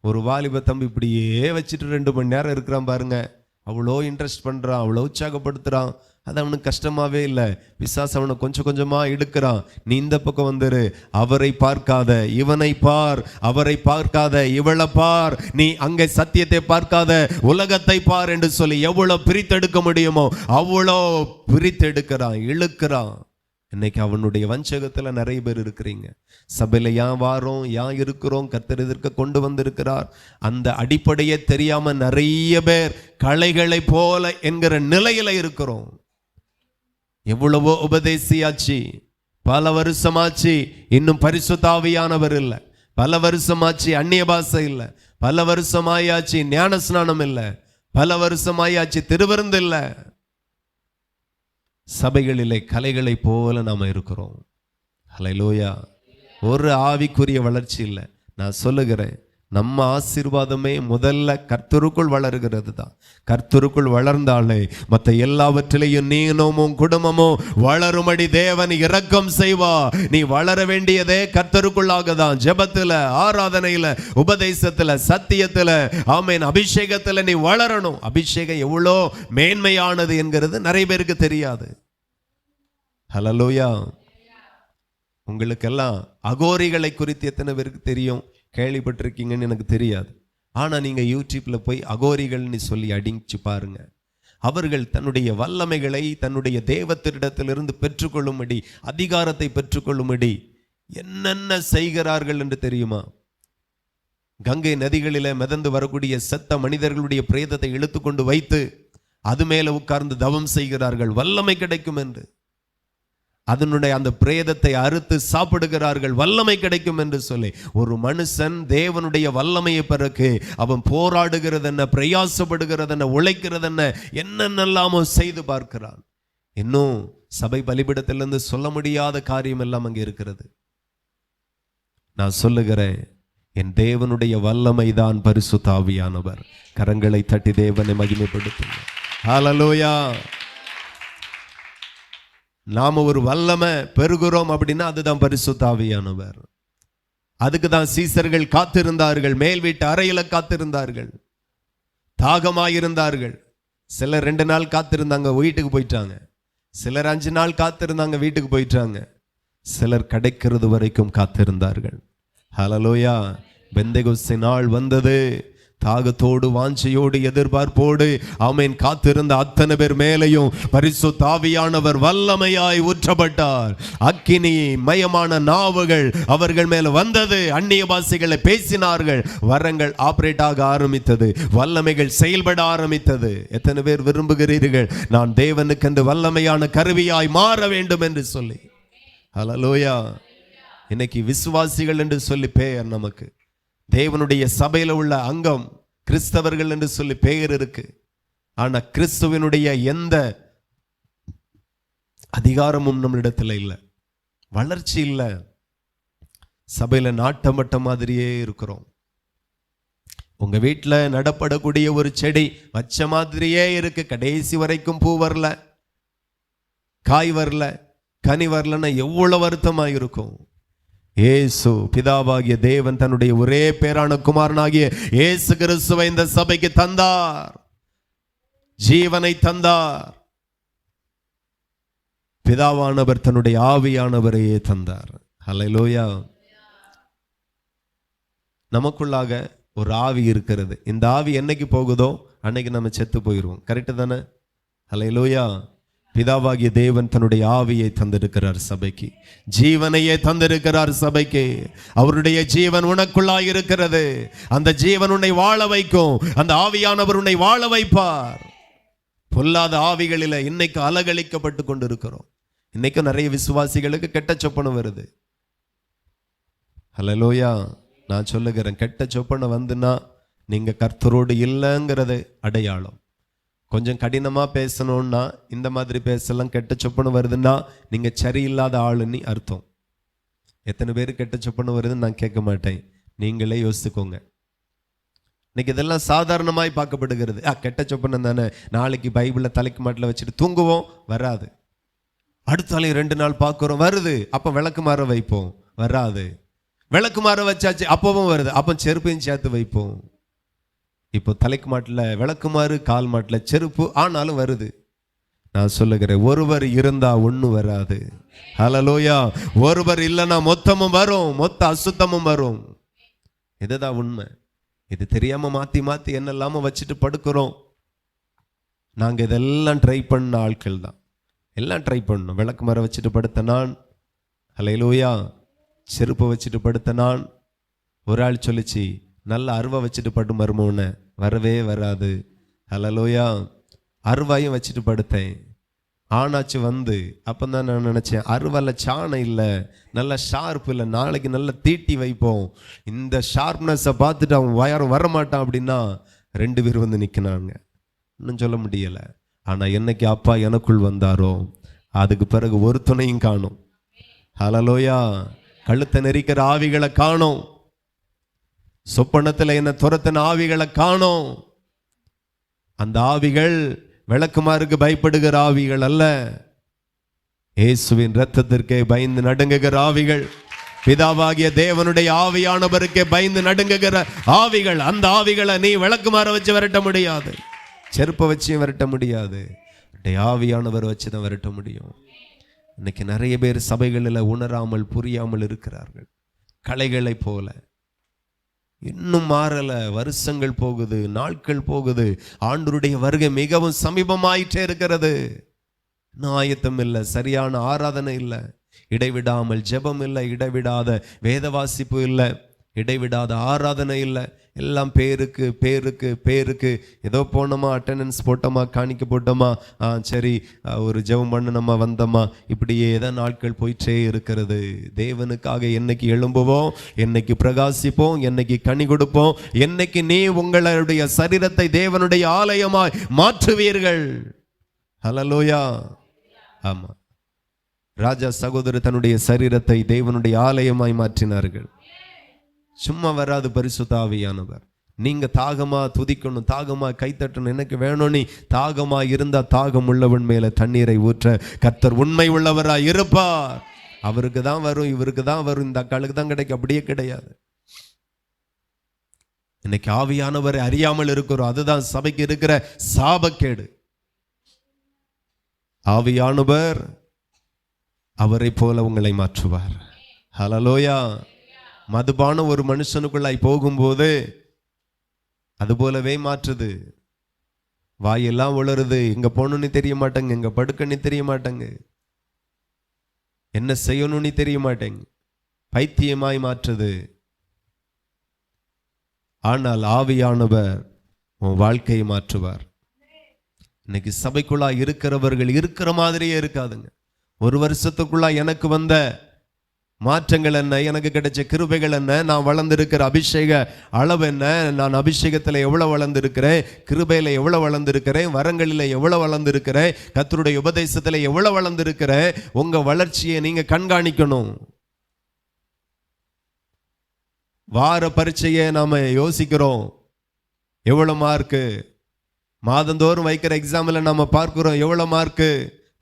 ஒரு வாலிப தம்பி இப்படியே வச்சுட்டு 2 மணி நேரம் இருக்கிறான் பாருங்க, அவ்வளோ இன்ட்ரெஸ்ட் பண்றான், அவ்வளோ உற்சாகப்படுத்துறான். அது அவனுக்கு கஷ்டமாவே இல்லை. பிசாசு அவனை கொஞ்சம் கொஞ்சமா இழுக்கிறான். நீ இந்த பக்கம் வந்துரு, அவரை பார்க்காத இவனை பார், அவரை பார்க்காத இவளை பார், நீ அங்கே சத்தியத்தை பார்க்காத உலகத்தை பார் என்று சொல்லி எவ்வளவு பிரித்தெடுக்க முடியுமோ அவ்வளோ பிரித்தெடுக்கிறான், இழுக்கிறான். இன்னைக்கு அவனுடைய வஞ்சகத்துல நிறைய பேர் இருக்கிறீங்க. சபையில ஏன் வாரோம், ஏன் இருக்கிறோம், கர்த்தர் எதற்கு கொண்டு வந்திருக்கிறார், அந்த அடிப்படையே தெரியாம நிறைய பேர் களைகளை போல என்கிற நிலையில இருக்கிறோம். எவ்வளவோ உபதேசியாச்சு, பல வருஷமாச்சு, இன்னும் பரிசுத்த ஆவியானவர் இல்லை. பல வருஷமாச்சு அந்நிய பாஷை இல்லை. பல வருஷமாயாச்சு ஞான ஸ்நானம் இல்லை. பல வருஷமாயாச்சு திருவிருந்து இல்லை. சபைகளிலே கலைகளை போல நாம இருக்கிறோம். ஹல்லேலூயா. ஒரு ஆவிக்குரிய வளர்ச்சி இல்லை. நான் சொல்லுகிறேன், நம்ம ஆசீர்வாதமே முதல்ல கர்த்தருக்குள் வளர்கிறது தான். கர்த்தருக்குள் வளர்ந்தாலே மற்ற எல்லாவற்றிலையும் நீனும் குடும்பமும் வளரும்படி தேவன் இரக்கம் செய்வா. நீ வளர வேண்டியதே கர்த்தருக்குள்ளாக தான். ஜெபத்துல, ஆராதனையில, உபதேசத்துல, சத்தியத்துல, ஆமென், அபிஷேகத்துல நீ வளரணும். அபிஷேகம் எவ்வளோ மேன்மையானது என்கிறது நிறைய பேருக்கு தெரியாது. ஹல்லேலூயா. உங்களுக்கெல்லாம் அகோரிகளை குறித்து எத்தனை பேருக்கு தெரியும், கேள்விப்பட்டிருக்கீங்கன்னு எனக்கு தெரியாது. ஆனால் நீங்கள் யூடியூப்பில் போய் அகோரிகள்னு சொல்லி அடிச்சு பாருங்க. அவர்கள் தன்னுடைய வல்லமைகளை தன்னுடைய தேவத்திடத்திலிருந்து பெற்றுக்கொள்ளும்படி, அதிகாரத்தை பெற்றுக்கொள்ளும்படி என்னென்ன செய்கிறார்கள் என்று தெரியுமா? கங்கை நதிகளில் மிதந்து வரக்கூடிய செத்த மனிதர்களுடைய பிரேதத்தை இழுத்து கொண்டு வைத்து அது மேலே உட்கார்ந்து தவம் செய்கிறார்கள், வல்லமை கிடைக்கும் என்று. அதனுடைய அந்த பிரேதத்தை அறுத்து சாப்பிடுகிறார்கள், வல்லமை கிடைக்கும் என்று சொல்லி. ஒரு மனுஷன் தேவனுடைய வல்லமையை பிறகு அவன் போராடுகிறது என்ன, பிரயாசப்படுகிறது என்ன, உழைக்கிறது என்ன, என்னென்னலாமோ செய்து பார்க்கிறான். இன்னும் சபை பலிபீடத்திலிருந்து சொல்ல முடியாத காரியம் எல்லாம் அங்கே இருக்கிறது. நான் சொல்லுகிறேன், என் தேவனுடைய வல்லமை தான் பரிசுத்த ஆவியானவர். கரங்களை தட்டி தேவனை மகிமைப்படுத்துங்க. ஹல்லேலூயா. நாம ஒரு வல்லமை பெறுகிறோம் அப்படின்னா அதுதான் பரிசுத்த ஆவியானவர். அதுக்கு தான் சீசர்கள் காத்திருந்தார்கள், மேல் வீட்டு அறையில காத்திருந்தார்கள், தாகமாயிருந்தார்கள். சிலர் 2 நாள் காத்திருந்தாங்க, வீட்டுக்கு போயிட்டாங்க. சிலர் 5 நாள் காத்திருந்தாங்க, வீட்டுக்கு போயிட்டாங்க. சிலர் கிடைக்கிறது வரைக்கும் காத்திருந்தார்கள். ஹல்லேலூயா. பெந்தெகோஸ்தே நாள் வந்தது, தாகத்தோடு வாஞ்சையோடு எதிர்பார்ப்போடு ஆமென் காத்திருந்த அத்தனை பேர் மேலையும் பரிசுத்த ஆவியானவர் வல்லமையாய் ஊற்றப்பட்டார். அக்கினி மயமான நாவுகள் அவர்கள் மேல வந்தது. அந்நிய பாஷைகளை பேசினார்கள். வரங்கள் ஆபரேட் ஆக ஆரம்பித்தது. வல்லமைகள் செயல்பட ஆரம்பித்தது. எத்தனை பேர் விரும்புகிறீர்கள் நான் தேவனுக்கென்று வல்லமையான கருவியாய் மாற வேண்டும் என்று சொல்லி? ஹல்லேலூயா. இன்னைக்கு விசுவாசிகள் என்று சொல்லி பெயர், நமக்கு தேவனுடைய சபையில உள்ள அங்கம் கிறிஸ்தவர்கள் என்று சொல்லி பெயர் இருக்கு. ஆனா கிறிஸ்துவனுடைய எந்த அதிகாரமும் நம்மளிடத்துல இல்லை, வளர்ச்சி இல்லை. சபையில நாட்டமட்ட மாதிரியே இருக்கிறோம். உங்க வீட்டுல நடப்படக்கூடிய ஒரு செடி வச்ச மாதிரியே இருக்கு, கடைசி வரைக்கும் பூ வரல, காய் வரல, கனி வரலன்னா எவ்வளவு வருத்தமா இருக்கும். இயேசு பிதாவாகிய தேவன் தன்னுடைய ஒரே பேரான குமாரனாகிய இயேசு கிறிஸ்துவை இந்த சபைக்கு தந்தார், ஜீவனை தந்தார். பிதாவானவர் தன்னுடைய ஆவியானவரையே தந்தார். ஹல்லேலூயா. நமக்குள்ளாக ஒரு ஆவி இருக்கிறது. இந்த ஆவி என்னைக்கு போகுதோ அன்னைக்கு நம்ம செத்து போயிடுவோம். கரெக்டு தானே? ஹல்லேலூயா. பிதாவாகிய தேவன் தன்னுடைய ஆவியை தந்திருக்கிறார் சபைக்கு, ஜீவனையே தந்திருக்கிறார் சபைக்கு. அவருடைய ஜீவன் உனக்குள்ளாய் இருக்கிறது. அந்த ஜீவன் உன்னை வாழ வைக்கும். அந்த ஆவியானவர் உன்னை வாழ வைப்பார். பொல்லாத ஆவிகளில் இன்னைக்கு அலகழிக்கப்பட்டு கொண்டிருக்கிறோம். இன்னைக்கு நிறைய விசுவாசிகளுக்கு கெட்ட சொப்பனம் வருது. ஹல்லேலூயா. நான் சொல்லுகிறேன், கெட்ட சொப்பனை வந்துன்னா நீங்க கர்த்தரோடு இல்லைங்கிறது அடையாளம். கொஞ்சம் கடினமா பேசணும்னா இந்த மாதிரி பேசலாம். கெட்ட சொப்பனை வருதுன்னா நீங்க சரியில்லாத ஆளுன்னு அர்த்தம். எத்தனை பேர் கெட்ட சொப்பனை வருதுன்னு நான் கேட்க மாட்டேன், நீங்களே யோசிச்சுக்கோங்க. இன்னைக்கு இதெல்லாம் சாதாரணமாய் பார்க்கப்படுகிறது. கெட்ட சொப்பனை தானே, நாளைக்கு பைபிளை தலைக்கு மாட்டில் வச்சுட்டு தூங்குவோம், வராது. அடுத்த நாளைக்கு 2 நாள் பார்க்குறோம், வருது. அப்போ விளக்கு மாற வைப்போம், வராது. விளக்கு மாற வச்சாச்சு, அப்பவும் வருது. அப்போ செருப்பையும் சேர்த்து வைப்போம். இப்போ தலைக்கு மாட்டில் விளக்குமாறு, கால் மாட்டில் செருப்பு, ஆனாலும் வருது. நான் சொல்லுகிறேன், ஒருவர் இருந்தா ஒண்ணு வராது. ஹல்லேலூயா. ஒருவர் இல்லைன்னா மொத்தமும் வரும், மொத்த அசுத்தமும் வரும். இதுதான் உண்மை. இது தெரியாம மாத்தி மாத்தி என்னெல்லாம வச்சுட்டு படுக்கிறோம். நாங்க இதெல்லாம் ட்ரை பண்ண ஆட்கள் தான். எல்லாம் ட்ரை பண்ணோம். விளக்கு மரம் வச்சுட்டு படுத்த நான், ஹல்லேலூயா, செருப்பு வச்சுட்டு படுத்த நான். ஒரு ஆள் சொல்லிச்சு, நல்ல அருவா வச்சுட்டு பட்டு மருமோன்னு, வரவே வராது. ஹல்லேலூயா. அருவாயும் வச்சுட்டு படுத்தேன், ஆனாச்சு வந்து. அப்போ தான் நான் நினச்சேன், அருவால சாணம் இல்லை, நல்ல ஷார்ப் இல்லை, நாளைக்கு நல்லா தீட்டி வைப்போம். இந்த ஷார்ப்னஸை பார்த்துட்டு அவன் வரமாட்டான் அப்படின்னா 2 பேர் வந்து நிற்கினாங்க. இன்னும் சொல்ல முடியலை. ஆனால் என்னைக்கு அப்பா எனக்குள் வந்தாரோ அதுக்கு பிறகு ஒரு துணையும் காணும். ஹல்லேலூயா. கழுத்தை நெரிக்கிற ஆவிகளை காணோம். சொப்பனத்தில் என்ன துரத்தின ஆவிகளை காணோம். அந்த ஆவிகள் விளக்குமாருக்கு பயப்படுகிற ஆவிகள் அல்ல, இயேசுவின் இரத்தத்திற்கே பயந்து நடுங்குகிற ஆவிகள், பிதாவாகிய தேவனுடைய ஆவியானவருக்கே பயந்து நடுங்குகிற ஆவிகள். அந்த ஆவிகளை நீ விளக்குமாற வச்சு விரட்ட முடியாது, செருப்பை வச்சு விரட்ட முடியாது, ஆவியானவர் வச்சு தான் விரட்ட முடியும். இன்னைக்கு நிறைய பேர் சபைகளில் உணராமல் புரியாமல் இருக்கிறார்கள். கலைகளை போல இன்னும் மாறல. வருஷங்கள் போகுது, நாட்கள் போகுது. ஆண்டவருடைய வருகை மிகவும் சமீபமாயிட்டே இருக்கிறது. ஆயத்தம் இல்லை, சரியான ஆராதனை இல்லை, இடைவிடாமல் ஜெபம் இல்லை, இடைவிடாத வேத வாசிப்பு இல்லை, இடைவிடாத ஆராதனை இல்லை. எல்லாம் பேருக்கு பேருக்கு பேருக்கு. ஏதோ போனோமா, அட்டெண்டன்ஸ் போட்டோமா, காணிக்க போட்டோமா, சரி ஒரு ஜெபம் பண்ணணுமா, வந்தோமா, இப்படியே தான் நாட்கள் போயிட்டே இருக்கிறது. தேவனுக்காக என்னைக்கு எழும்புவோம், என்னைக்கு பிரகாசிப்போம், என்னைக்கு கனி கொடுப்போம், என்னைக்கு நீ உங்களுடைய சரீரத்தை தேவனுடைய ஆலயமாய் மாற்றுவீர்கள். ஹல்லேலூயா. ஆமா, ராஜா சகோதரர் தன்னுடைய சரீரத்தை தேவனுடைய ஆலயமாய் மாற்றினார்கள். சும்மா வராது பரிசுத்த ஆவியானவர். நீங்க தாகமா துதிக்கணும், தாகமா கைத்தட்டணும், எனக்கு வேணும். நீ தாகமா இருந்தா தாகம் உள்ளவன் மேல தண்ணீரை ஊற்ற கர்த்தர் உண்மை உள்ளவராய் இருப்பார். அவருக்கு தான் வரும், இவருக்கு தான் வரும், இந்த அக்காளுக்கு தான் கிடைக்கும், அப்படியே கிடையாது. இன்னைக்கு ஆவியானவரை அறியாமல் இருக்கிறோம். அதுதான் சபைக்கு இருக்கிற சாபக்கேடு. ஆவியானவர் அவரை போல உங்களை மாற்றுவார். ஹல்லேலூயா. மதுபான ஒரு மனுஷனுக்குள்ளாய் போகும்போது அதுபோலவே மாற்றுது. வாயெல்லாம் உளருது, எங்க போகணும்னு தெரிய மாட்டேங்க, எங்க படுக்கன்னு தெரிய மாட்டேங்க, என்ன செய்யணும்னு தெரிய மாட்டேங்க, பைத்தியமாய் மாற்றுது. ஆனால் ஆவியானவர் உன் வாழ்க்கையை மாற்றுவார். இன்னைக்கு சபைக்குள்ளா இருக்கிறவர்கள் இருக்கிற மாதிரியே இருக்காதுங்க. ஒரு வருஷத்துக்குள்ளா எனக்கு வந்த மாற்றங்கள் என்ன, எனக்கு கிடைச்ச கிருபைகள் என்ன, நான் வளர்ந்திருக்கிற அபிஷேக அளவு என்ன, நான் அபிஷேகத்தில் எவ்வளவு வளர்ந்திருக்கிறேன், கிருபையில எவ்வளவு வளர்ந்திருக்கிறேன், வரங்களில் எவ்வளவு வளர்ந்திருக்கிறேன், கர்த்தருடைய உபதேசத்தில் எவ்வளவு வளர்ந்திருக்கிறேன். உங்க வளர்ச்சியை நீங்க கண்காணிக்கணும். வார பரீட்சையை நாம யோசிக்கிறோம், எவ்வளவு மார்க்கு, மாதந்தோறும் வைக்கிற எக்ஸாமில் நம்ம பார்க்கிறோம் எவ்வளவு மார்க்கு,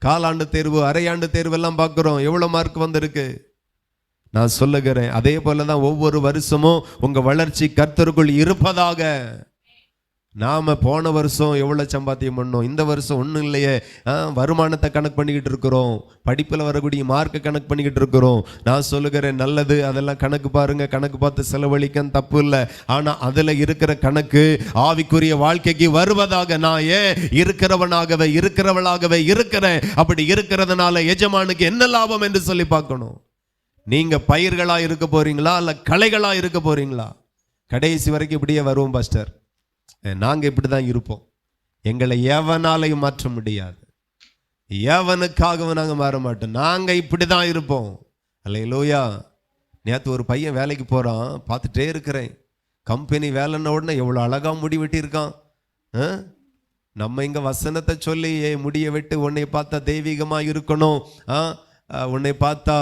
காலாண்டு தேர்வு அரையாண்டு தேர்வு எல்லாம் பார்க்கிறோம் எவ்வளவு மார்க் வந்திருக்கு. நான் சொல்லுகிறேன், அதே போலதான் ஒவ்வொரு வருஷமும் உங்க வளர்ச்சி கர்த்தருக்குள் இருப்பதாக. நாம போன வருஷம் எவ்வளவு சம்பாத்தியம் பண்ணோம், இந்த வருஷம் ஒன்றும் இல்லையே, வருமானத்தை கணக்கு பண்ணிக்கிட்டு இருக்கிறோம், படிப்பில் வரக்கூடிய மார்க்கை கணக்கு பண்ணிக்கிட்டு இருக்கிறோம். நான் சொல்லுகிறேன், நல்லது, அதெல்லாம் கணக்கு பாருங்க, கணக்கு பார்த்து செலவழிக்க தப்பு இல்லை. ஆனா அதுல இருக்கிற கணக்கு ஆவிக்குரிய வாழ்க்கைக்கு வருவதாக. நான் ஏன் இருக்கிறவனாகவே இருக்கிறவளாகவே இருக்கிறேன், அப்படி இருக்கிறதுனால எஜமானுக்கு என்ன லாபம் என்று சொல்லி பார்க்கணும். நீங்க பயிர்களா இருக்க போறீங்களா இல்ல களைகளா இருக்க போறீங்களா? கடைசி வரைக்கும் இப்படியே வருவோம் பாஸ்டர், நாங்க இப்படிதான் இருப்போம், எங்களை எவனாலையும் மாற்ற முடியாது, எவனுக்காகவும் நாங்க மாற மாட்டோம், நாங்க இப்படிதான் இருப்போம். அல்லேலூயா. நேற்று ஒரு பையன் வேலைக்கு போறான், பார்த்துட்டே இருக்கிறேன். கம்பெனி வேலைன்ன உடனே எவ்வளவு அழகா முடி வெட்டியிருக்கான். நம்ம இங்க வசனத்தை சொல்லி முடிய வெட்டு, உன்னை பார்த்தா தெய்வீகமா இருக்கணும், உன்னை பார்த்தா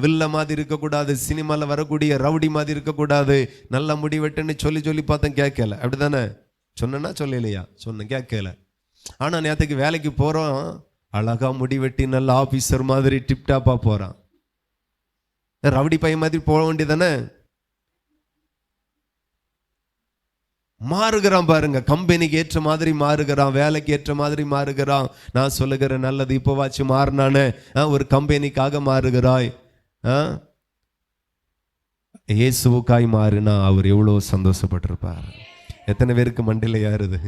வில்ல மாதிரி இருக்கக்கூடாது, சினிமாவில் வரக்கூடிய ரவுடி மாதிரி இருக்கக்கூடாது, நல்லா முடி வெட்டுன்னு சொல்லி சொல்லி பார்த்தேன், கேட்கல. அப்படிதானே சொன்னா சொல்லலையா? சொன்ன கேட்கல. ஆனா நேற்றுக்கு வேலைக்கு போறோம், அழகா முடி வெட்டி நல்ல ஆபீசர் மாதிரி டிப்டாப்பா போறான். ரவுடி பையன் மாதிரி போக வேண்டியதானே? மாறுகிறான் பாருங்க, கம்பெனிக்கு ஏற்ற மாதிரி மாறுகிறான், வேலைக்கு ஏற்ற மாதிரி மாறுகிறான். நான் சொல்லுகிறேன், நல்லது, இப்போவாச்சும் மாறினானே, ஒரு கம்பெனிக்காக மாறுகிறாய். இயேசுவுக்காய் மாறினா அவர் எவ்வளவு சந்தோஷப்பட்டிருப்பார். எத்தனை பேருக்கு மண்டில யாருது?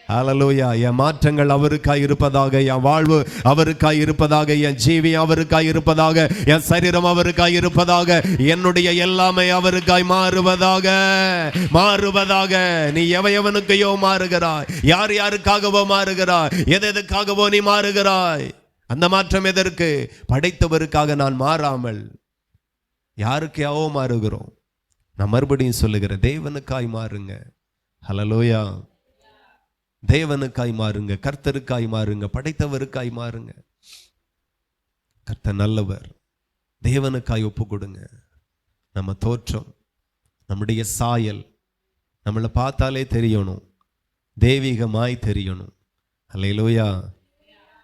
ஹல்லேலூயா. என் மாற்றங்கள் அவருக்காய் இருப்பதாக, என் வாழ்வு அவருக்காய் இருப்பதாக, என் ஜீவியம் அவருக்காய் இருப்பதாக, என் சரீரம் அவருக்காய் இருப்பதாக, என்னுடைய எல்லாமே அவருக்காய் மாறுவதாக மாறுவதாக. நீ எவனுக்கையோ மாறுகிறாய், யார் யாருக்காகவோ மாறுகிறாய், எதற்காகவோ நீ மாறுகிறாய். அந்த மாற்றம் எதற்கு? படைத்தவருக்காக நான் மாறாமல் யாருக்கையாவோ மாறுகிறோம். நான் மறுபடியும் சொல்லுகிறேன், தேவனுக்காய் மாறுங்க. ஹல்லேலூயா. தேவனுக்காய் மாறுங்க, கர்த்தருக்காய் மாறுங்க, படைத்தவருக்காய் மாறுங்க. கர்த்தர் நல்லவர். தேவனுக்காய் ஒப்பு கொடுங்க. நம்ம தோற்றம், நம்முடைய சாயல் நம்மளை பார்த்தாலே தெரியணும், தெய்வீகமாய் தெரியணும். அல்லேலூயா.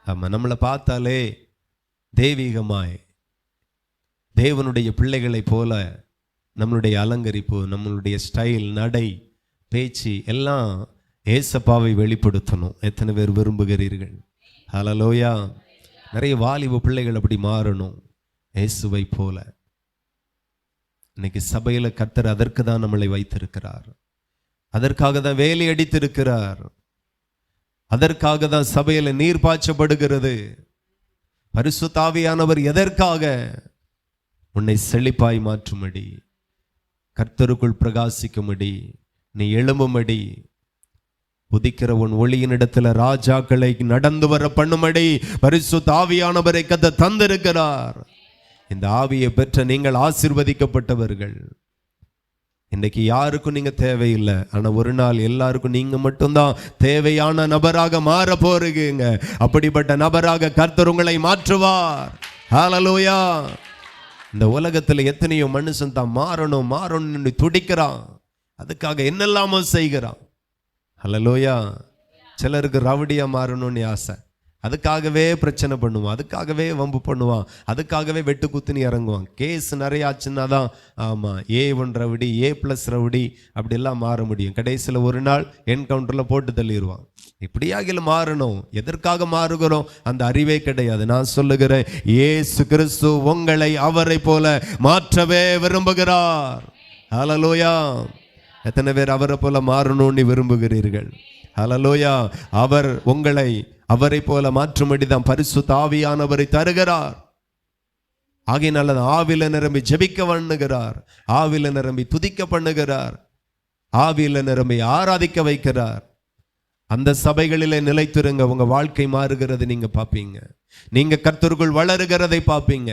ஆமா, நம்மளை பார்த்தாலே தெய்வீகமாய் தேவனுடைய பிள்ளைகளை போல நம்மளுடைய அலங்கரிப்பு, நம்மளுடைய ஸ்டைல், நடை, பேச்சு எல்லாம் ஏசப்பாவை வெளிப்படுத்தணும். எத்தனை பேர் விரும்புகிறீர்கள்? ஹல்லேலூயா. நிறைய வாலிப பிள்ளைகள் அப்படி மாறணும், இயேசுவை போல. இன்னைக்கு சபையில கர்த்தர் அதற்கு தான் நம்மளை வைத்திருக்கிறார், அதற்காக தான் வேலை அடித்திருக்கிறார், அதற்காக தான் சபையில நீர் பாய்ச்சப்படுகிறது. பரிசுத்த ஆவியானவர் எதற்காக? உன்னை செழிப்பாய் மாற்றும்படி, கர்த்தருக்குள் பிரகாசிக்கும்படி, நீ எழும்பும்படி, உதிக்கிற உன் ஒளியின் இடத்துல ராஜாக்களை நடந்து வர பண்ணும்படி பரிசுத்த ஆவியானவரை கர்த்தர் தந்திருக்கிறார். இந்த ஆவியை பெற்ற நீங்கள் ஆசீர்வதிக்கப்பட்டவர்கள். இன்னைக்கு யாருக்கும் நீங்க தேவையில்லை, ஆனா ஒரு நாள் எல்லாருக்கும் நீங்க மட்டும்தான் தேவையான நபராக மாற போறீங்க. அப்படிப்பட்ட நபராக கர்த்தர் உங்களை மாற்றுவார். ஹல்லேலூயா. இந்த உலகத்துல எத்தனையோ மனுஷன் தான் மாறணும் மாறணும்னு துடிக்கிறான், அதுக்காக என்னெல்லாமோ செய்கிறான். ஹல்லேலூயா. சிலருக்கு ரவுடியா மாறணும்னு ஆசை, அதுக்காகவே பிரச்சனை பண்ணுவான், அதுக்காகவே வம்பு பண்ணுவான், அதுக்காகவே வெட்டு குத்துன்னு இறங்குவான். கேஸ் நிறைய ஆச்சுன்னா தான் ஆமா A1 ரவுடி, A+ ரவுடி அப்படிலாம் மாற முடியும். கடைசியில் ஒரு நாள் என்கவுண்டரில் போட்டு தள்ளிடுவான். இப்படியாக மாறணும். எதற்காக மாறுகிறோம்? அந்த அறிவே கிடையாது. நான் சொல்லுகிறேன், இயேசு கிறிஸ்து உங்களை அவரை போல மாற்றவே விரும்புகிறார். ஹல்லேலூயா. எத்தனை பேர் அவரை போல மாறணும்னு விரும்புகிறீர்கள்? ஹல்லேலூயா. அவர் உங்களை அவரை போல மாற்றும்படிதான் பரிசுத்த ஆவியானவரை தருகிறார். ஆகையினால ஆவில நிரம்பி ஜெபிக்க பண்ணுகிறார், ஆவில நிரம்பி துதிக்க பண்ணுகிறார், ஆவில நிரம்பி ஆராதிக்க வைக்கிறார். அந்த சபைகளிலே நிலைத்திருங்க. உங்க வாழ்க்கை மாறுகிறது நீங்க பாப்பீங்க. நீங்க கர்த்தருக்குள் வளருகிறதை பாப்பீங்க.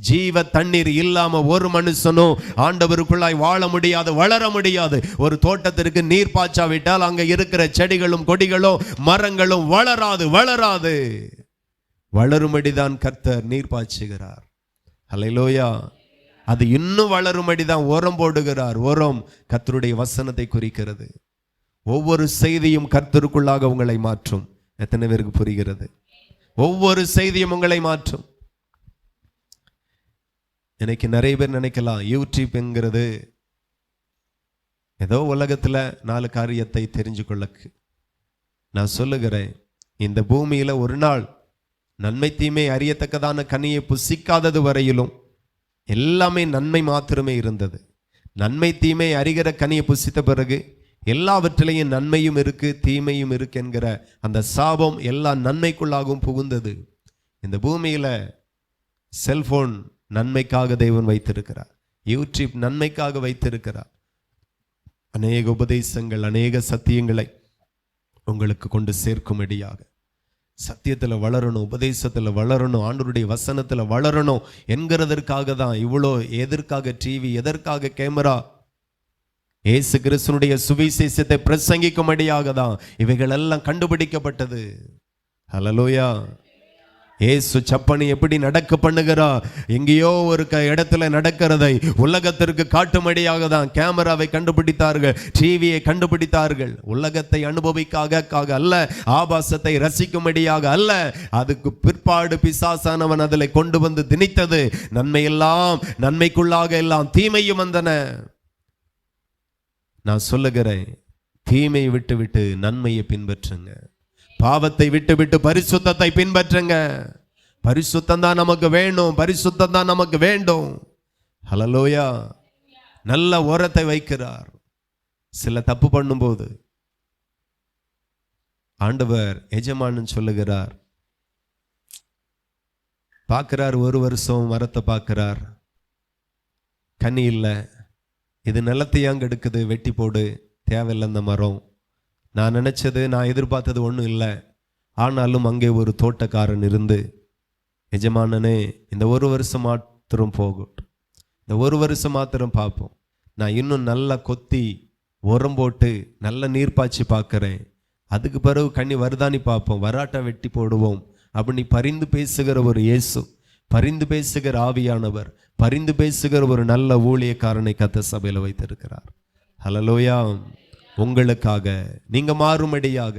ஜீவ தண்ணீர் இல்லாம ஒரு மனுஷனும் ஆண்டவருக்குள்ளாய் வாழ முடியாது, வளர முடியாது. ஒரு தோட்டத்திற்கு நீர் பாய்ச்சாவிட்டால் அங்க இருக்கிற செடிகளும் கொடிகளும் மரங்களும் வளராது. வளரும்படிதான் கர்த்தர் நீர் பாய்ச்சுகிறார். ஹல்லேலூயா. அது இன்னும் வளரும்படிதான் உரம் போடுகிறார். உரம் கர்த்தருடைய வசனத்தை குறிக்கிறது. ஒவ்வொரு செய்தியும் கர்த்தருக்குள்ளாக உங்களை மாற்றும். எத்தனை பேருக்கு புரிகிறது? ஒவ்வொரு செய்தியும் உங்களை மாற்றும். எனக்கு நிறைய பேர் நினைக்கலாம், யூடியூப் என்கிறது ஏதோ உலகத்துல 4 காரியத்தை தெரிஞ்சு கொள்ளக்கு. நான் சொல்லுகிறேன், இந்த பூமியில ஒரு நாள் நன்மை தீமை அறியத்தக்கதான கனியை புசிக்காதது வரையிலும் எல்லாமே நன்மை மாத்திரமே இருந்தது. நன்மை தீமை அறிகிற கனியை புசித்த பிறகு எல்லாவற்றிலையும் நன்மையும் இருக்கு தீமையும் இருக்கு என்கிற அந்த சாபம் எல்லா நன்மைக்குள்ளாகவும் புகுந்தது. இந்த பூமியில செல்போன் நன்மைக்காக தேவன் வைத்திருக்கிறார், யூடியூப் நன்மைக்காக வைத்திருக்கிறார். அநேக உபதேசங்கள், அநேக சத்தியங்களை உங்களுக்கு கொண்டு சேர்க்கும்படியாக, சத்தியத்தில் வளரணும், உபதேசத்தில் வளரணும், ஆண்டவருடைய வசனத்தில் வளரணும் என்கிறதற்காக தான் இவ்வளோ. எதற்காக டிவி, எதற்காக கேமரா? இயேசு கிறிஸ்துவினுடைய சுவிசேஷத்தை பிரசங்கிக்கும்படியாக தான் இவைகள் எல்லாம் கண்டுபிடிக்கப்பட்டது. ஹல்லேலூயா. இயேசு சப்பனி எப்படி நடக்க பண்ணுகிறா, எங்கேயோ ஒரு இடத்துல நடக்கிறதை உலகத்திற்கு காட்டும்படியாக தான் கேமராவை கண்டுபிடித்தார்கள், டிவியை கண்டுபிடித்தார்கள். உலகத்தை அனுபவிக்காக அல்ல, ஆபாசத்தை ரசிக்கும்படியாக அல்ல. அதுக்கு பிற்பாடு பிசாசானவன் அதில் கொண்டு வந்து திணித்தது. நன்மையெல்லாம் நன்மைக்குள்ளாக எல்லாம் தீமையும் வந்தன. நான் சொல்லுகிறேன், தீமையை விட்டு நன்மையை பின்பற்றுங்க, பாவத்தை விட்டு பரிசுத்தத்தை பின்பற்றுங்க. பரிசுத்தம் தான் நமக்கு வேணும், பரிசுத்தம் தான் நமக்கு வேண்டும். ஹல்லேலூயா. நல்ல உரத்தை வைக்கிறார். சில தப்பு பண்ணும்போது ஆண்டவர் எஜமானன் சொல்லுகிறார், பார்க்கிறார், 1 வருஷம் மரத்தை பார்க்கிறார், கனி இல்லை. இது நிலத்தையாங்க எடுக்குது, வெட்டி போடு, தேவையில்லை அந்த மரம். நான் நினைச்சது, நான் எதிர்பார்த்தது ஒன்றும் இல்லை. ஆனாலும் அங்கே ஒரு தோட்டக்காரன் இருந்து, எஜமானனே இந்த 1 வருஷம் மாத்திரம் போகட்டும், இந்த 1 வருஷம் மாத்திரம் பார்ப்போம், நான் இன்னும் நல்லா கொத்தி உரம் போட்டு நல்ல நீர் பாய்ச்சி பார்க்குறேன், அதுக்கு பிறகு கனி வருதானி பார்ப்போம், வராட்டா வெட்டி போடுவோம் அப்படி பரிந்து பேசுகிற ஒரு இயேசு, பரிந்து பேசுகிற ஆவியானவர், பரிந்து பேசுகிற ஒரு நல்ல ஊழியக்காரனை கர்த்தர் சபையில் வைத்திருக்கிறார். ஹல்லேலூயா. உங்களுக்காக நீங்க மாறும்படியாக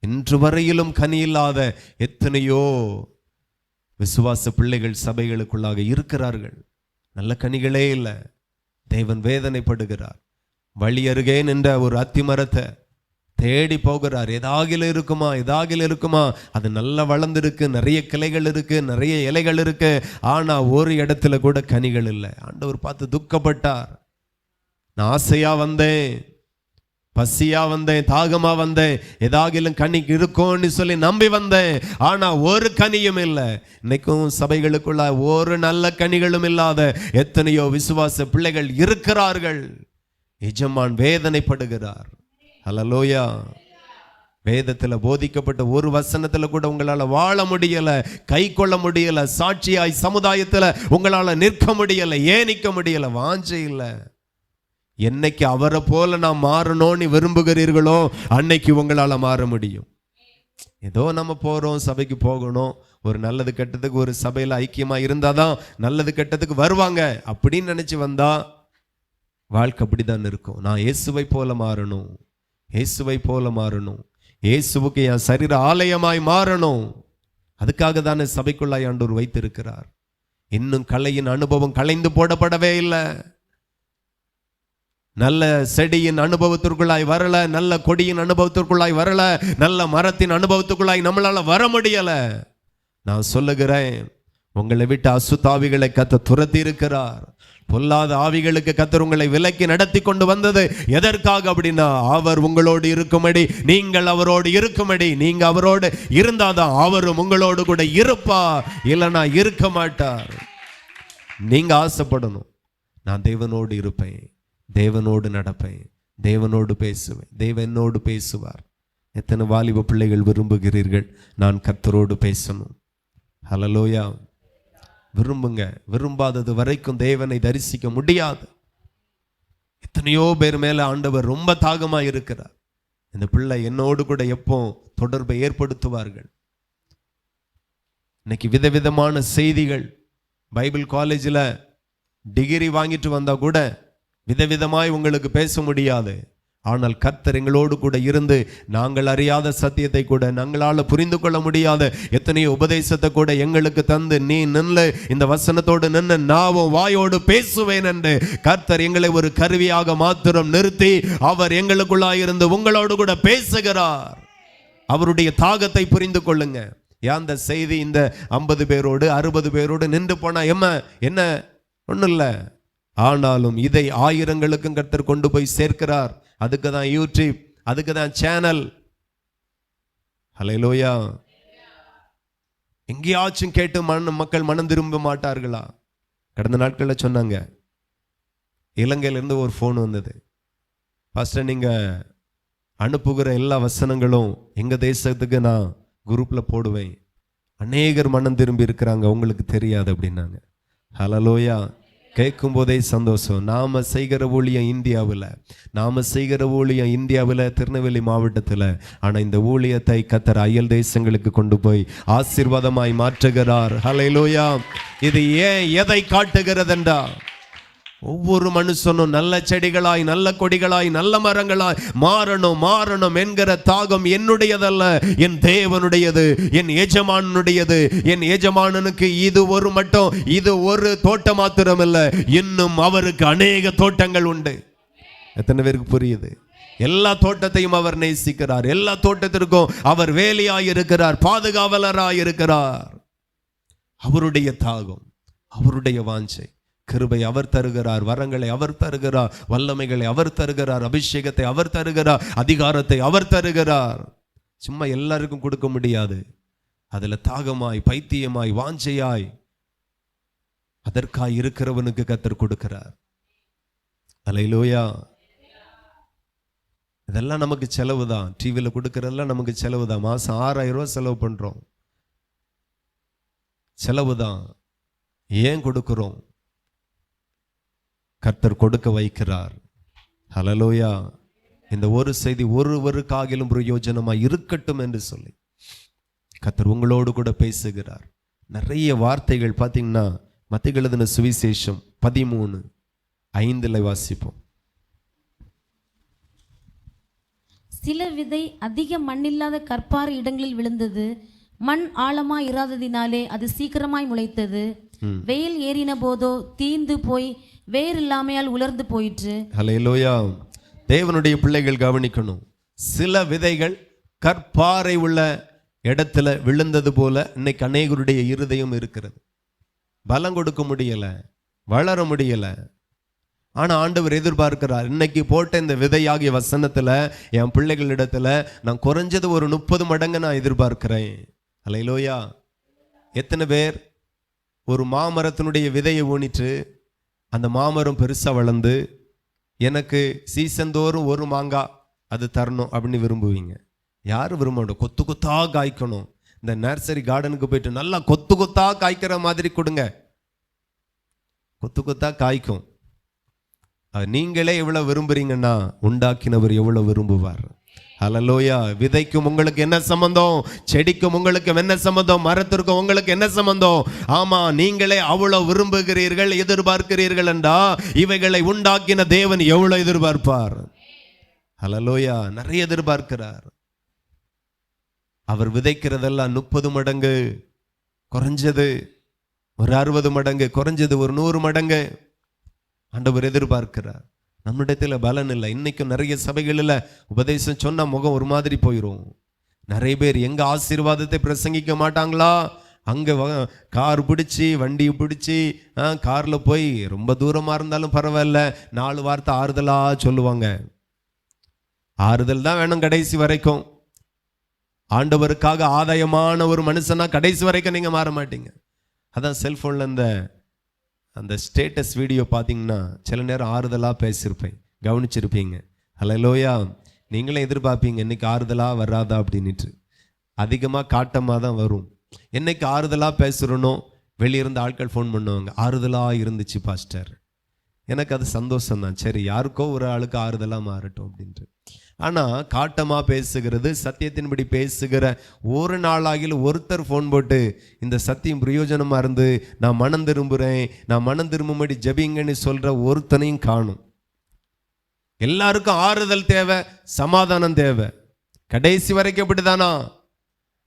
இன்று வரையிலும் கனி இல்லாத எத்தனையோ விசுவாச பிள்ளைகள் சபைகளுக்குள்ளாக இருக்கிறார்கள். நல்ல கனிகளே இல்லை. தேவன் வேதனைப்படுகிறார். வழி அருகே நின்ற ஒரு அத்தி மரத்தை தேடி போகிறார். எதாகில இருக்குமா? அது நல்லா வளர்ந்துருக்கு, நிறைய கிளைகள் இருக்கு, நிறைய இலைகள் இருக்கு. ஆனா ஒரு இடத்துல கூட கனிகள் இல்லை. ஆண்டவர் பார்த்து துக்கப்பட்டார். நான் ஆசையா வந்தேன், பசியா வந்தேன், தாகமா வந்தேன், எதாகிலும் கனி இருக்கும்னு சொல்லி நம்பி வந்தேன். ஆனா ஒரு கனியும் இல்லை. இன்னைக்கும் சபைகளுக்குள்ள ஒரு நல்ல கனிகளும் இல்லாத எத்தனையோ விசுவாச பிள்ளைகள் இருக்கிறார்கள். எஜமான் வேதனைப்படுகிறார். ஹல்லேலூயா. வேதத்தில் போதிக்கப்பட்ட ஒரு வசனத்தில் கூட உங்களால் வாழ முடியல, கை கொள்ள முடியல, சாட்சியாய் சமுதாயத்தில் உங்களால் நிற்க முடியல, ஏன் நிற்க முடியல? வாஞ்சை இல்லை. என்னைக்கு அவரை போல நான் மாறணும்னு விரும்புகிறீர்களோ அன்னைக்கு உங்களால் மாற முடியும். ஏதோ நம்ம போகிறோம், சபைக்கு போகணும், ஒரு நல்லது கெட்டதுக்கு ஒரு சபையில் ஐக்கியமாக இருந்தால் தான் நல்லது கெட்டதுக்கு வருவாங்க அப்படின்னு நினச்சி வந்தா வாழ்க்கை அப்படிதான் இருக்கும். நான் இயேசுவை போல மாறணும், இயேசுவை போல மாறணும், இயேசுவுக்கு என் சரீர ஆலயமாய் மாறணும். அதுக்காக தானே சபைக்குள்ளாய் ஆண்டவர் வைத்திருக்கிறார். இன்னும் கலையின் அனுபவம் கலைந்து போடப்படவே இல்லை. நல்ல செடியின் அனுபவத்திற்குள்ளாய் வரல, நல்ல கொடியின் அனுபவத்திற்குள்ளாய் வரல, நல்ல மரத்தின் அனுபவத்துக்குள்ளாய் நம்மளால வர முடியல. நான் சொல்லுகிறேன், உங்களை விட்டு அசுத்தாவிகளை கர்த்தர் துரத்தி இருக்கிறார். பொல்லாத ஆவிகளுக்கு கர்த்தர் உங்களை விலக்கி நடத்தி கொண்டு வந்தது எதற்காக அப்படின்னா, அவர் உங்களோடு இருக்கும்படி, நீங்கள் அவரோடு இருக்கும்படி. நீங்க அவரோடு இருந்தாதான் அவரும் உங்களோடு கூட இருப்பார், இல்லைன்னா இருக்க மாட்டார். நீங்க ஆசைப்படணும், நான் தேவனோடு இருப்பேன், தேவனோடு நடப்பேன், தேவனோடு பேசுவேன், தேவனோடு பேசுவார். எத்தனை வாலிப பிள்ளைகள் விரும்புகிறீர்கள், நான் கர்த்தரோடு பேசணும்? ஹல்லேலூயா. விரும்புங்க. விரும்பாதது வரைக்கும் தேவனை தரிசிக்க முடியாது. எத்தனையோ பேர் மேல ஆண்டவர் ரொம்ப தாகமா இருக்கிறார். இந்த பிள்ளை என்னோடு கூட எப்போ தொடர்பை ஏற்படுத்துவார்கள்? இன்னைக்கு விதவிதமான செய்திகள். பைபிள் காலேஜில் டிகிரி வாங்கிட்டு வந்தா கூட விதவிதமாய் உங்களுக்கு பேச முடியாது. ஆனால் கர்த்தர் எங்களோடு கூட இருந்து நாங்கள் அறியாத சத்தியத்தை கூட, நாங்களால புரிந்து கொள்ள முடியாத எத்தனையோ உபதேசத்தை கூட எங்களுக்கு தந்து, நீ நின்று இந்த வசனத்தோடு நின்று நாவும் வாயோடு பேசுவேன் என்று கர்த்தர் எங்களை ஒரு கருவியாக மாத்திரம் நிறுத்தி அவர் எங்களுக்குள்ளாயிருந்து உங்களோடு கூட பேசுகிறார். அவருடைய தாகத்தை புரிந்து கொள்ளுங்க. அந்த செய்தி இந்த 50 பேரோடு 60 பேரோடு நின்று போனா என்ன ஒன்றும் இல்லை. ஆனாலும் இதை ஆயிரங்களுக்கும் கர்த்தர் கொண்டு போய் சேர்க்கிறார். அதுக்கு தான் யூடியூப், அதுக்கு தான் சேனல். ஹல்லேலூயா. எங்கேயாச்சும் கேட்டு மக்கள் மனம் திரும்ப மாட்டார்களா? கடந்த நாட்களில் சொன்னாங்க, இலங்கையிலிருந்து ஒரு ஃபோன் வந்தது. ஃபர்ஸ்ட் நீங்க அனுப்புகிற எல்லா வசனங்களும் எங்க தேசத்துக்கு நான் குரூப்பில் போடுவேன், அநேகர் மனம் திரும்பி இருக்கிறாங்க, உங்களுக்கு தெரியாது அப்படின்னாங்க. ஹல்லேலூயா. கேட்கும் போதே சந்தோஷம். நாம செய்கிற ஊழியம் இந்தியாவில் திருநெல்வேலி மாவட்டத்தில். ஆனால் இந்த ஊழியத்தை கர்த்தர் அயல் தேசங்களுக்கு கொண்டு போய் ஆசீர்வாதமாய் மாற்றுகிறார். ஹல்லேலூயா. இது ஏன் எதை காட்டுகிறதென்றா, ஒவ்வொரு மனுஷனும் நல்ல செடிகளாய், நல்ல கொடிகளாய், நல்ல மரங்களாய் மாறணும் என்கிற தாகம் என்னுடையதல்ல, என் தேவனுடையது, என் எஜமானுடையது. என் எஜமானனுக்கு இது ஒரு தோட்டம் மாத்திரம் இல்ல, இன்னும் அவருக்கு அநேக தோட்டங்கள் உண்டு. எத்தனை பேருக்கு புரியுது? எல்லா தோட்டத்தையும் அவர் நேசிக்கிறார். எல்லா தோட்டத்திற்கும் அவர் வேலியாய் இருக்கிறார், பாதுகாவலராய் இருக்கிறார். அவருடைய தாகம், அவருடைய வாஞ்சை. கிருபை அவர் தருகிறார், வரங்களை அவர் தருகிறார், வல்லமைகளை அவர் தருகிறார், அபிஷேகத்தை அவர் தருகிறார், அதிகாரத்தை அவர் தருகிறார். சும்மா எல்லாருக்கும் கொடுக்க முடியாது. அதுல தாகமாய், பைத்தியமாய், வாஞ்சையாய் அதற்காய் இருக்கிறவனுக்கு கர்த்தர் கொடுக்கிறார். அல்லேலூயா. இதெல்லாம் நமக்கு செலவு தான். டிவியில் கொடுக்கறதெல்லாம் நமக்கு செலவு தான். மாசம் 6000 ரூபாய் செலவு பண்றோம். செலவு தான். ஏன் கொடுக்கிறோம்? கர்த்தர் கொடுக்க வைக்கிறார். ஹல்லேலூயா. இந்த ஒரு செய்தி ஒருவருக்காகிலும் பிரயோஜனமாய் இருக்கட்டும் என்று சொல்லி கர்த்தர் உங்களோடு கூட பேசுகிறார். நிறைய வார்த்தைகள் பார்த்தீங்கன்னா, மத்தேயு எழுதின சுவிசேஷம் 13:5 வாசிப்போம். சில விதை அதிக மண்ணில்லாத கற்பாறை இடங்களில் விழுந்தது. மண் ஆழமாய் இராததினாலே அது சீக்கிரமாய் முளைத்தது. வெயில் ஏறின போதோ தீந்து போய் வேர் இல்லாமையால் உலர்ந்து போயிற்று. ஹல்லேலூயா. தேவனுடைய பிள்ளைகள் கவனிக்கணும். சில விதைகள் கற்பாறை உள்ள இடத்துல விழுந்தது போல இன்னைக்கு அநேகருடைய இருதயம் இருக்கிறது. பலம் கொடுக்க முடியல, வளர முடியல. ஆனா ஆண்டவர் எதிர்பார்க்கிறார், இன்னைக்கு போட்ட இந்த விதையாகிய வசனத்துல என் பிள்ளைகளிடத்துல நான் குறைஞ்சது ஒரு 30 மடங்கு நான் எதிர்பார்க்கிறேன். ஹல்லேலூயா. எத்தனை பேர் ஒரு மாமரத்தினுடைய விதையை ஊனிட்டு அந்த மாமரம் பெருசா வளர்ந்து எனக்கு சீசன்தோறும் ஒரு மாங்காய் அது தரணும் அப்படின்னு விரும்புவீங்க? யாரும் விரும்ப மாட்டோம். கொத்து கொத்தா காய்க்கணும். இந்த நர்சரி கார்டனுக்கு போயிட்டு நல்லா கொத்து கொத்தா காய்க்கிற மாதிரி கொடுங்க, கொத்து கொத்தா காய்க்கும். நீங்களே எவ்வளவு விரும்புறீங்கன்னா உண்டாக்கினவர் எவ்வளவு விரும்புவார். ஹல்லேலூயா. விதைக்கும் உங்களுக்கு என்ன சம்பந்தம்? செடிக்கும் உங்களுக்கு என்ன சம்பந்தம்? மரத்திற்கும் உங்களுக்கு என்ன சம்பந்தம்? ஆமா, நீங்களே அவ்வளவு விரும்புகிறீர்கள், எதிர்பார்க்கிறீர்கள் என்றா இவைகளை உண்டாக்கின தேவன் எவ்வளவு எதிர்பார்ப்பார். ஹல்லேலூயா. நிறைய எதிர்பார்க்கிறார். அவர் விதைக்கிறதெல்லாம் 30 மடங்கு, குறைஞ்சது ஒரு 60 மடங்கு, குறைஞ்சது ஒரு 100 மடங்கு ஆண்டவர் எதிர்பார்க்கிறார். நம்மிடத்துல பலன் இல்லை. இன்னைக்கும் நிறைய சபைகளில் உபதேசம் சொன்ன முகம் ஒரு மாதிரி போயிடும். நிறைய பேர் எங்க ஆசீர்வாதத்தை பிரசங்கிக்க மாட்டாங்களா அங்கே கார் பிடிச்சி வண்டியை பிடிச்சி காரில் போய் ரொம்ப தூரமாக இருந்தாலும் பரவாயில்ல 4 வார்த்தை ஆறுதலாக சொல்லுவாங்க. ஆறுதல் தான் வேணும் கடைசி வரைக்கும். ஆண்டவருக்காக ஆதாயமான ஒரு மனுஷனா கடைசி வரைக்கும் நீங்கள் மாற மாட்டீங்க. அதான் செல்ஃபோனில் அந்த ஸ்டேட்டஸ் வீடியோ பார்த்தீங்கன்னா சில நேரம் ஆறுதலாக பேசியிருப்பேன், கவனிச்சிருப்பீங்க. ஹல்லேலூயா. நீங்களே எதிர்பார்ப்பீங்க இன்னைக்கு ஆறுதலாக வராதா அப்படின்ட்டு. அதிகமாக காட்டமாக தான் வரும். என்னைக்கு ஆறுதலாக பேசுகிறனோ வெளியிருந்த ஆட்கள் ஃபோன் பண்ணுவாங்க, ஆறுதலாக இருந்துச்சு பாஸ்டர். எனக்கு அது சந்தோஷம்தான். சரி, யாருக்கோ ஒரு ஆளுக்கு ஆறுதலாக மாறட்டும் அப்படின்ட்டு. ஆனால் காட்டமாக பேசுகிறது, சத்தியத்தின்படி பேசுகிற ஒரு நாளாகிலும் ஒருத்தர் ஃபோன் போட்டு இந்த சத்தியம் பிரயோஜனமாக இருந்து நான் மனம் திரும்புகிறேன், நான் மனம் திரும்பும்படி ஜபிங்கன்னு சொல்கிற ஒருத்தனையும் காணும். எல்லாருக்கும் ஆறுதல் தேவை, சமாதானம் தேவை. கடைசி வரைக்கும் அப்படிதானா?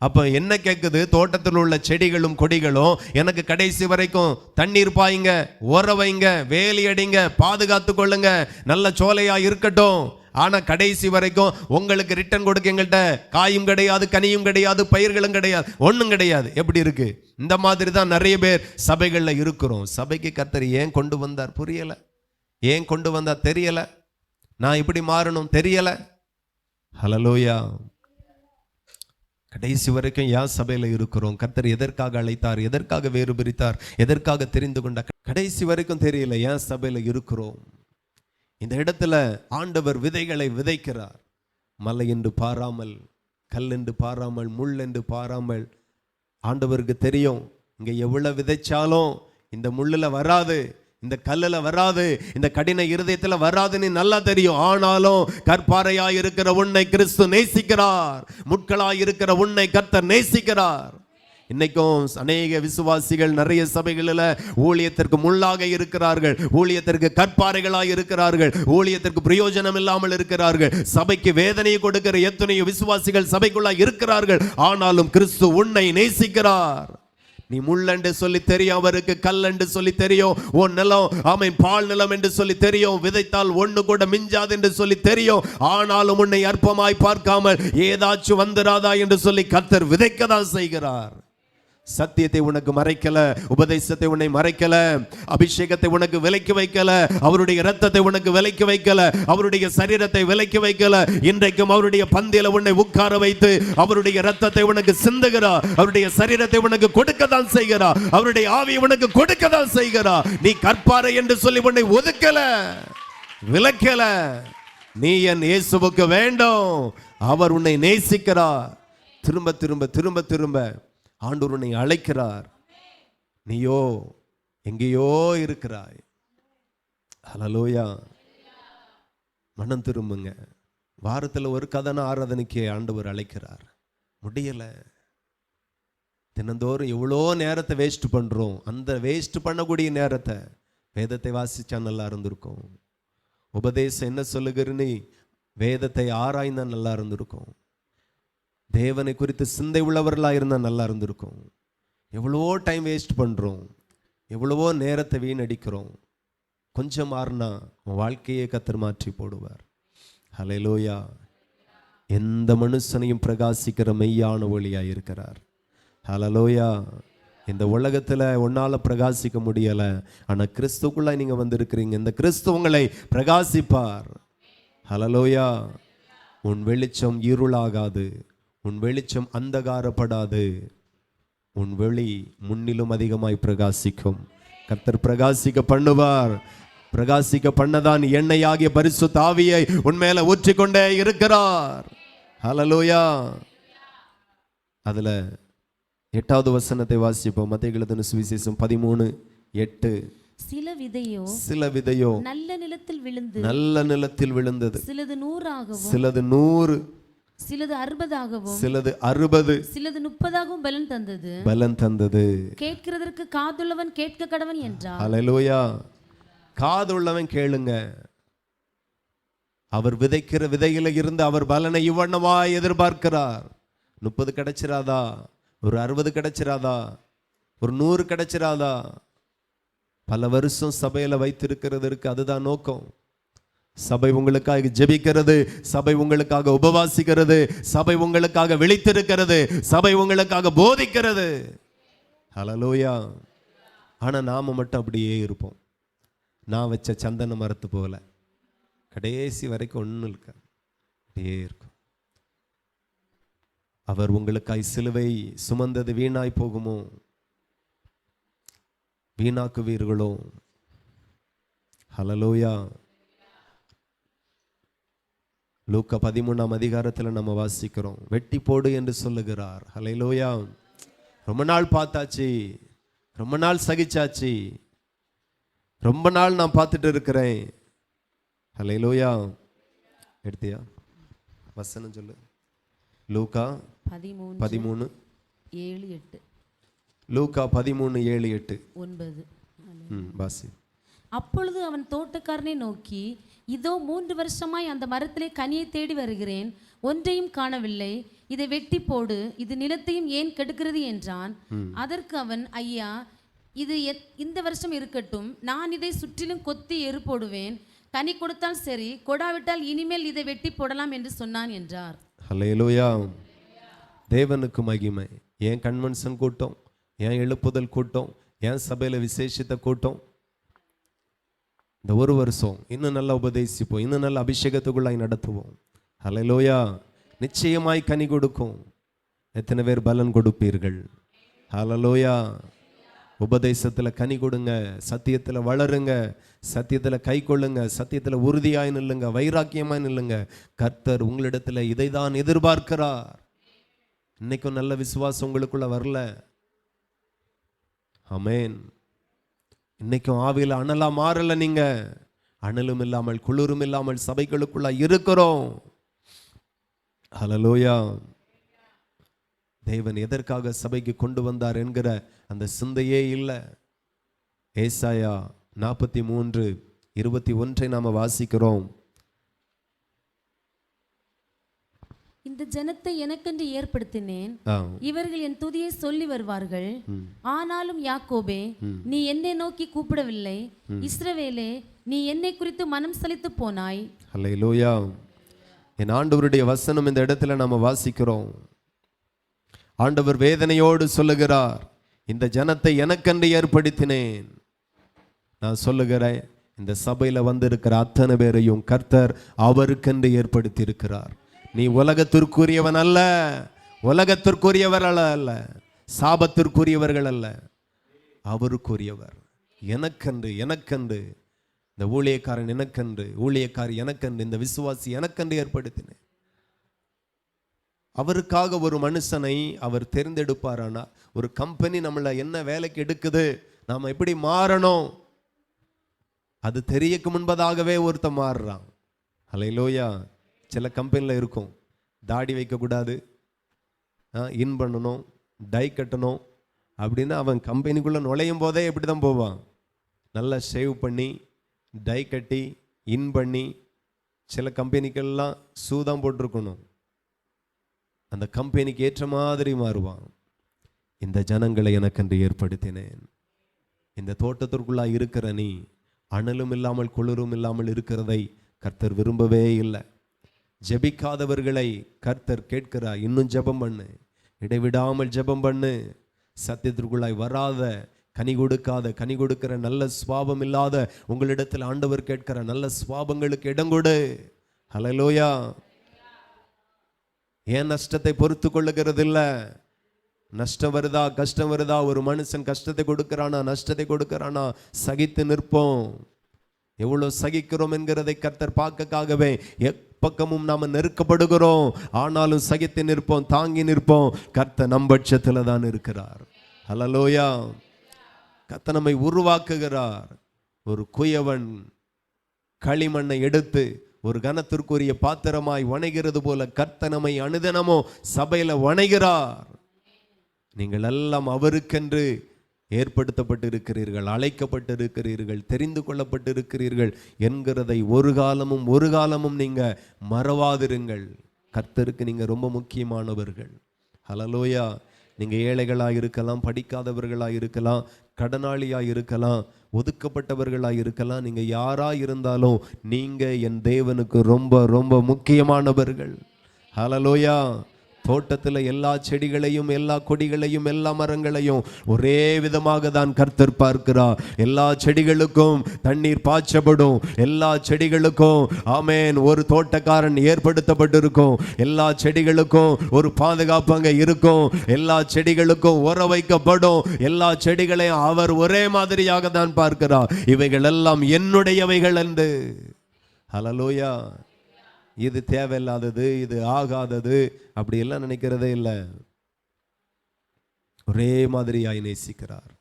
அப்போ என்ன கேட்குது? தோட்டத்தில் உள்ள செடிகளும் கொடிகளும் எனக்கு கடைசி வரைக்கும் தண்ணீர் பாயுங்க, உர வைங்க, வேலி அடிங்க, பாதுகாத்து கொள்ளுங்க, நல்ல சோலையா இருக்கட்டும். ஆனால் கடைசி வரைக்கும் உங்களுக்கு ரிட்டர்ன் கொடுக்க எங்கள்கிட்ட காயும் கிடையாது, கனியும் கிடையாது, பயிர்களும் கிடையாது, ஒன்றும் கிடையாது. எப்படி இருக்கு? இந்த மாதிரி தான் நிறைய பேர் சபைகளில் இருக்கிறோம். சபைக்கு கர்த்தர் ஏன் கொண்டு வந்தார் புரியலை, ஏன் கொண்டு வந்தார் தெரியலை, நான் இப்படி மாறணும் தெரியலை. ஹல்லேலூயா. கடைசி வரைக்கும் ஏன் சபையில் இருக்கிறோம்? கர்த்தர் எதற்காக அழைத்தார், எதற்காக வேறு பிரித்தார், எதற்காக தெரிந்து கொண்டார், கடைசி வரைக்கும் தெரியல. ஏன் சபையில் இருக்கிறோம்? இந்த இடத்துல ஆண்டவர் விதைகளை விதைக்கிறார். மலை என்று பாராமல், கல் என்று பாராமல், முள் என்று பாராமல். ஆண்டவருக்கு தெரியும் இங்கே எவ்வளவு விதைச்சாலும் இந்த முள்ளில் வராது, இந்த கல்லில் வராது, இந்த கடின இருதயத்தில் வராதுன்னு நல்லா தெரியும். ஆனாலும் கற்பாறையாய் இருக்கிற உன்னை கிறிஸ்து நேசிக்கிறார், முட்களாய் இருக்கிற உன்னை கர்த்தர் நேசிக்கிறார். இன்னைக்கும் அநேக விசுவாசிகள் நிறைய சபைகளில் ஊழியத்திற்கு முள்ளாக இருக்கிறார்கள், ஊழியத்திற்கு கற்பாறைகளாக இருக்கிறார்கள், ஊழியத்திற்கு பிரயோஜனம் இல்லாமல் இருக்கிறார்கள். சபைக்கு வேதனையை கொடுக்கிற எத்தனையோ விசுவாசிகள் சபைக்குள்ள இருக்கிறார்கள். ஆனாலும் கிறிஸ்து உன்னை நேசிக்கிறார். நீ முள்ளென்று சொல்லி தெரியும், அவருக்கு கல் என்று சொல்லி தெரியும், உன் நிலம் ஆமென் பால் நிலம் என்று சொல்லி தெரியும், விதைத்தால் ஒண்ணு கூட மிஞ்சாது என்று சொல்லி தெரியும். ஆனாலும் உன்னை அற்பமாய் பார்க்காமல் ஏதாச்சும் வந்துராதா என்று சொல்லி கர்த்தர் விதைக்கதான் செய்கிறார். சத்தியத்தை உனக்கு மறைக்கல, உபதேசத்தை உன்னை மறைக்கல, அபிஷேகத்தை உனக்கு விலைக்கு வைக்கல, அவருடைய இரத்தத்தை உனக்கு விலைக்கு வைக்கல, அவருடைய சரீரத்தை விலைக்கு வைக்கல. இன்றைக்கும் அவருடைய பந்தியில உன்னை உட்கார வைத்து அவருடைய இரத்தத்தை உனக்கு சிந்துகிறார், அவருடைய சரீரத்தை உனக்கு கொடுக்கதான் செய்கிறார், அவருடைய ஆவியை உனக்கு கொடுக்கதான் செய்கிறார். நீ கற்பாறை என்று சொல்லி உன்னை ஒதுக்கல, விலக்கல. நீ என் இயேசுவுக்கு வேண்டும், அவர் உன்னை நேசிக்கிறார். திரும்ப திரும்ப திரும்ப திரும்ப ஆண்டவர் உன்னை அழைக்கிறார். நீயோ எங்கேயோ இருக்கிறாய். ஹல்லேலூயா. மனம் திரும்புங்க. வாரத்தில் ஒரு கதன ஆராதனைக்கு ஆண்டவர் அழைக்கிறார். முடியல. தினந்தோறும் எவ்வளோ நேரத்தை வேஸ்ட் பண்றோம். அந்த வேஸ்ட் பண்ணக்கூடிய நேரத்தை வேதத்தை வாசிச்சா நல்லா இருந்திருக்கும். உபதேசம் என்ன சொல்லுகிறன்னு வேதத்தை ஆராய்ந்தா நல்லா இருந்திருக்கும். தேவனை குறித்து சிந்தை உள்ளவர்களாக இருந்தால் நல்லா இருந்திருக்கும். எவ்வளவோ டைம் வேஸ்ட் பண்ணுறோம், எவ்வளவோ நேரத்தை வீணடிக்கிறோம். கொஞ்சம் மாறினா உன் வாழ்க்கையை கர்த்தர் மாற்றி போடுவார். ஹல்லேலூயா. எந்த மனுஷனையும் பிரகாசிக்கிற மெய்யான ஒளியாக இருக்கிறார். ஹல்லேலூயா. இந்த உலகத்தில் உன்னால் பிரகாசிக்க முடியலை, ஆனால் கிறிஸ்துக்குள்ளே நீங்கள் வந்திருக்கிறீங்க. இந்த கிறிஸ்து உங்களை பிரகாசிப்பார். ஹல்லேலூயா. உன் வெளிச்சம் இருளாகாது, உன் வெளிச்சம் அந்தகாரப்படாது, உன் வெளி முன்னிலும் அதிகமாய் பிரகாசிக்கும். கர்த்தர் பிரகாசிக்க பண்ணுவார். பிரகாசிக்க பண்ணதான் எண்ணெயாகிய பரிசுத்த ஆவியை உன்மேல ஊற்றிக்கொண்டே இருக்கிறார். ஹல்லேலூயா. அதுல 8வது வசனத்தை வாசிப்போம். மத்தேயு எழுதின சுவிசேஷம் 13:8. சில விதையோ நல்ல நிலத்தில் விழுந்தது, சிலது 100, சிலது 60, சிலது 30 பலன் தந்தது. கேட்கிறதற்கு காதுள்ளவன் கேட்க கடவன் என்றார். ஹல்லேலூயா. காதுள்ளவன் கேளுங்க. அவர் விதைக்கிற விதையில இருந்து அவர் பலனை இவ்வண்ணமாய் எதிர்பார்க்கிறார். 30 கிடைச்சிராதா, ஒரு 60 கிடைச்சிராதா, ஒரு 100 கிடைச்சிராதா? பல வருஷம் சபையில வைத்திருக்கிறதற்கு அதுதான் நோக்கம். சபை உங்களுக்காக ஜெபிக்கிறது, சபை உங்களுக்காக உபவாசிக்கிறது, சபை உங்களுக்காக விழித்திருக்கிறது, சபை உங்களுக்காக போதிக்கிறது. ஹல்லேலூயா. ஆனால் நாம் மட்டும் அப்படியே இருப்போம். நான் வச்ச சந்தன மரத்து போல கடைசி வரைக்கும் ஒன்றும் இருக்காது, அப்படியே இருக்கும். அவர் உங்களுக்காய் சிலுவை சுமந்தது வீணாய் போகுமோ? வீணாக்குவீர்களோ? ஹல்லேலூயா. லூக்கா 13ஆம் அதிகாரத்தில் நம்ம வாசிக்கிறோம், வெட்டி போடு என்று சொல்லுகிறார். ஹல்லேலூயா. ரொம்ப நாள் பார்த்தாச்சு, ரொம்ப நாள் சகிச்சாச்சு, ரொம்ப நாள் நான் பார்த்துட்டு இருக்கிறேன். ஹல்லேலூயா. எடுத்தியா வசனம் சொல்லு. லூக்கா 13:7-8. லூக்கா 13:7-8. வாசி. அப்பொழுது அவன் தோட்டக்காரனை நோக்கி, இதோ 3 வருஷமாய் அந்த மரத்திலே கனியை தேடி வருகிறேன், ஒன்றையும் காணவில்லை. இதை வெட்டி போடு, இது நிலத்தையும் ஏன் கெடுக்கிறது என்றான். அதற்கு அவன், ஐயா, இது இந்த வருஷம் இருக்கட்டும், நான் இதை சுற்றிலும் கொத்தி எரு போடுவேன். கனி கொடுத்தால் சரி, கொடாவிட்டால் இனிமேல் இதை வெட்டி போடலாம் என்று சொன்னான் என்றார். ஹல்லேலூயா. தேவனுக்கு மகிமை. ஏன் கன்வென்ஷன் கூட்டம், ஏன் எழுப்புதல் கூட்டம், ஏன் சபையில் விசேஷித்த கூட்டம்? இந்த ஒரு வருஷம் இன்னும் நல்லா உபதேசிப்போம், இன்னும் நல்ல அபிஷேகத்துக்குள்ளாய் நடத்துவோம். ஹல்லேலூயா. நிச்சயமாய் கனி கொடுக்கும். எத்தனை பேர் பலன் கொடுப்பீர்கள்? ஹல்லேலூயா. உபதேசத்தில் கனி கொடுங்க, சத்தியத்தில் வளருங்க, சத்தியத்தில் கை கொள்ளுங்க, சத்தியத்தில் உறுதியாய் நில்லுங்க, வைராக்கியமாய் நில்லுங்க. கர்த்தர் உங்களிடத்தில் இதை தான் எதிர்பார்க்கிறார். இன்னைக்கும் நல்ல விசுவாசம் உங்களுக்குள்ள வரல. ஆமென். இன்னைக்கும் ஆவியில் அனலா மாறல. நீங்க அனலும் இல்லாமல் குளிரும் இல்லாமல் சபைகளுக்குள்ள இருக்கிறோம். ஹல்லேலூயா. தேவன் எதற்காக சபைக்கு கொண்டு வந்தார் என்கிற அந்த சிந்தையே இல்லை. ஏசாயா 43:21 நாம வாசிக்கிறோம். இந்த ஜனத்தை எனக்கென்று ஏற்படுத்தினேன், இவர்கள் என் துதியை சொல்லி வருவார்கள். ஆனாலும் யாக்கோபே, நீ என்னை நோக்கி கூப்பிடவில்லை, இஸ்ரவேலே, நீ என்னை குறித்து மனம் சலித்து போனாய். ஹல்லேலூயா. என் ஆண்டவருடைய வசனம் இந்த இடத்துல நாம வாசிக்கிறோம். ஆண்டவர் வேதனையோடு சொல்லுகிறார், இந்த ஜனத்தை எனக்கென்று ஏற்படுத்தினேன். நான் சொல்லுகிறேன், இந்த சபையில வந்திருக்கிற அத்தனை பேரையும் கர்த்தர் அவருக்கென்று ஏற்படுத்தி இருக்கிறார். நீ உலகத்திற்குரியவன் அல்ல, உலகத்திற்குரியவர் அல்ல, சாபத்திற்குரியவர்கள் அல்ல, அவருக்குரியவர். எனக்கென்று, எனக்கென்று, இந்த ஊழியக்காரன் எனக்கென்று, ஊழியக்காரி எனக்கென்று, இந்த விசுவாசி எனக்கென்று ஏற்படுத்தினேன். அவருக்காக ஒரு மனுஷனை அவர் தேர்ந்தெடுப்பாரானா? ஒரு கம்பெனி நம்மளை என்ன வேலைக்கு எடுக்குது, நாம எப்படி மாறணும், அது தெரியக்கு முன்பதாகவே ஒருத்தன் மாறுறான். ஹல்லேலூயா. சில கம்பெனியில் இருக்கும், தாடி வைக்கக்கூடாது, இன் பண்ணணும், டை கட்டணும் அப்படின்னு அவன் கம்பெனிக்குள்ளே நுழையும் போதே எப்படி தான் போவான். நல்லா ஷேவ் பண்ணி டை கட்டி இன் பண்ணி, சில கம்பெனிக்கெல்லாம் சூதான் போட்டிருக்கணும், அந்த கம்பெனிக்கு ஏற்ற மாதிரி மாறுவான். இந்த ஜனங்களை எனக்கென்று ஏற்படுத்தினேன். இந்த தோட்டத்திற்குள்ளாக இருக்கிற நீ அனலும் இல்லாமல் குளிரும் இல்லாமல் இருக்கிறதை கர்த்தர் விரும்பவே இல்லை. ஜெபிக்காதவர்களை கர்த்தர் கேட்கிறார், இன்னும் ஜெபம் பண்ணு, இடைவிடாமல் ஜெபம் பண்ணு. சத்தியத்திற்குள்ளாய் வராத, கனி கொடுக்காத, கனி கொடுக்கிற நல்ல சுவாபம் இல்லாத உங்களிடத்தில் ஆண்டவர் கேட்கிற நல்ல சுவாபங்களுக்கு இடம் கொடு. ஹல்லேலூயா. ஏன் நஷ்டத்தை பொறுத்து கொள்ளுகிறது இல்லை? நஷ்டம் வருதா, கஷ்டம் வருதா, ஒரு மனுஷன் கஷ்டத்தை கொடுக்கிறானா, நஷ்டத்தை கொடுக்கிறானா, சகித்து நிற்போம். எவ்வளவு சகிக்கிறோம் என்கிறதை கர்த்தர் பார்க்கக்காகவே எப்பக்கமும் நாம நெருக்கப்படுகிறோம். ஆனாலும் சகித்து நிற்போம், தாங்கி நிற்போம். கர்த்தர் நம் பட்சத்தில் தான் இருக்கிறார். ஹல்லேலூயா. கர்த்தர் நம்மை உருவாக்குகிறார். ஒரு குயவன் களிமண்ணை எடுத்து ஒரு கனத்திற்குரிய பாத்திரமாய் வணைகிறது போல கர்த்தர் நம்மை அனுதினமோ சபையில வணைகிறார். நீங்கள் எல்லாம் அவருக்கென்று ஏற்படுத்தப்பட்டு இருக்கிறீர்கள், அழைக்கப்பட்டு இருக்கிறீர்கள், தெரிந்து கொள்ளப்பட்டு இருக்கிறீர்கள் என்கிறதை ஒரு காலமும் நீங்க மறவாதிருங்கள். கர்த்தருக்கு நீங்க ரொம்ப முக்கியமானவர்கள். ஹல்லேலூயா. நீங்க ஏழைகளாக இருக்கலாம், படிக்காதவர்களாக இருக்கலாம், கடனாளியாக இருக்கலாம், ஒதுக்கப்பட்டவர்களாக இருக்கலாம். நீங்க யாரா இருந்தாலும் நீங்க என் தேவனுக்கு ரொம்ப ரொம்ப முக்கியமானவர்கள். ஹல்லேலூயா. தோட்டத்தில் எல்லா செடிகளையும் எல்லா கொடிகளையும் எல்லா மரங்களையும் ஒரே விதமாக தான் கர்த்தர் பார்க்கிறார். எல்லா செடிகளுக்கும் தண்ணீர் பாய்ச்சப்படும், எல்லா செடிகளுக்கும் ஆமென் ஒரு தோட்டக்காரன் ஏற்படுத்தப்பட்டிருக்கும், எல்லா செடிகளுக்கும் ஒரு பாதுகாப்பு அங்கே இருக்கும், எல்லா செடிகளுக்கும் உர வைக்கப்படும், எல்லா செடிகளையும் அவர் ஒரே மாதிரியாக தான் பார்க்கிறார். இவைகள் எல்லாம் என்னுடையவைகள் என்று. ஹல்லேலூயா. இது தேவையில்லாதது, இது ஆகாதது அப்படி எல்லாம் நினைக்கிறதே இல்லை. ஒரே மாதிரியாய் நேசிக்கிறார்.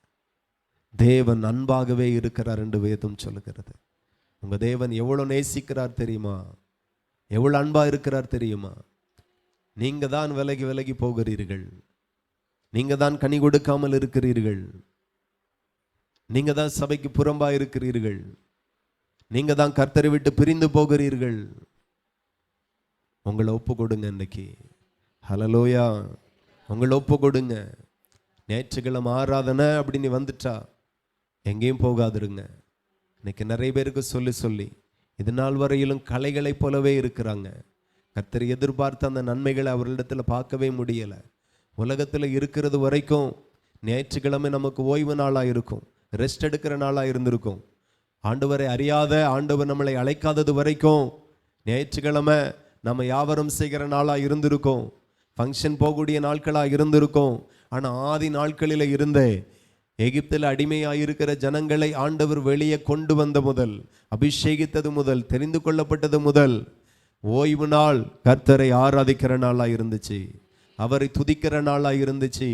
தேவன் அன்பாகவே இருக்கிறார் என்று வேதம் சொல்லுகிறது. உங்க தேவன் எவ்வளவு நேசிக்கிறார் தெரியுமா? எவ்வளவு அன்பா இருக்கிறார் தெரியுமா? நீங்க தான் விலகி விலகி போகிறீர்கள், நீங்க தான் கனி கொடுக்காமல் இருக்கிறீர்கள், நீங்க தான் சபைக்கு புறம்பா இருக்கிறீர்கள், நீங்க தான் கர்த்தரை விட்டு பிரிந்து போகிறீர்கள். உங்களை ஒப்பு கொடுங்க இன்னைக்கு. ஹல்லேலூயா. உங்களை ஒப்பு கொடுங்க. ஞாயிற்றுக்கிழமை ஆராதனை அப்படின்னு வந்துட்டா எங்கேயும் போகாதிருங்க. இன்னைக்கு நிறைய பேருக்கு சொல்லி சொல்லி இது நாள் வரையிலும் கலைகளைப் போலவே இருக்கிறாங்க. கர்த்தர் எதிர்பார்த்த அந்த நன்மைகளை அவர்களிடத்தில் பார்க்கவே முடியலை. உலகத்தில் இருக்கிறது வரைக்கும் ஞாயிற்றுக்கிழமை நமக்கு ஓய்வு நாளாக இருக்கும், ரெஸ்ட் எடுக்கிற நாளாக இருந்திருக்கும். ஆண்டவரை அறியாத, ஆண்டவர் நம்மளை அழைக்காதது வரைக்கும் ஞாயிற்றுக்கிழமை நம்ம வியாபாரம் செய்கிற நாளாக இருந்திருக்கும், ஃபங்க்ஷன் போகக்கூடிய நாட்களாக இருந்திருக்கும். ஆனால் ஆதி நாட்களில் இருந்தே எகிப்தில் அடிமையாக இருக்கிற ஜனங்களை ஆண்டவர் வெளியே கொண்டு வந்த முதல், அபிஷேகித்தது முதல், தெரிந்து கொள்ளப்பட்டது முதல் ஓய்வு நாள் கர்த்தரை ஆராதிக்கிற நாளாக இருந்துச்சு, அவரை துதிக்கிற நாளாக இருந்துச்சு.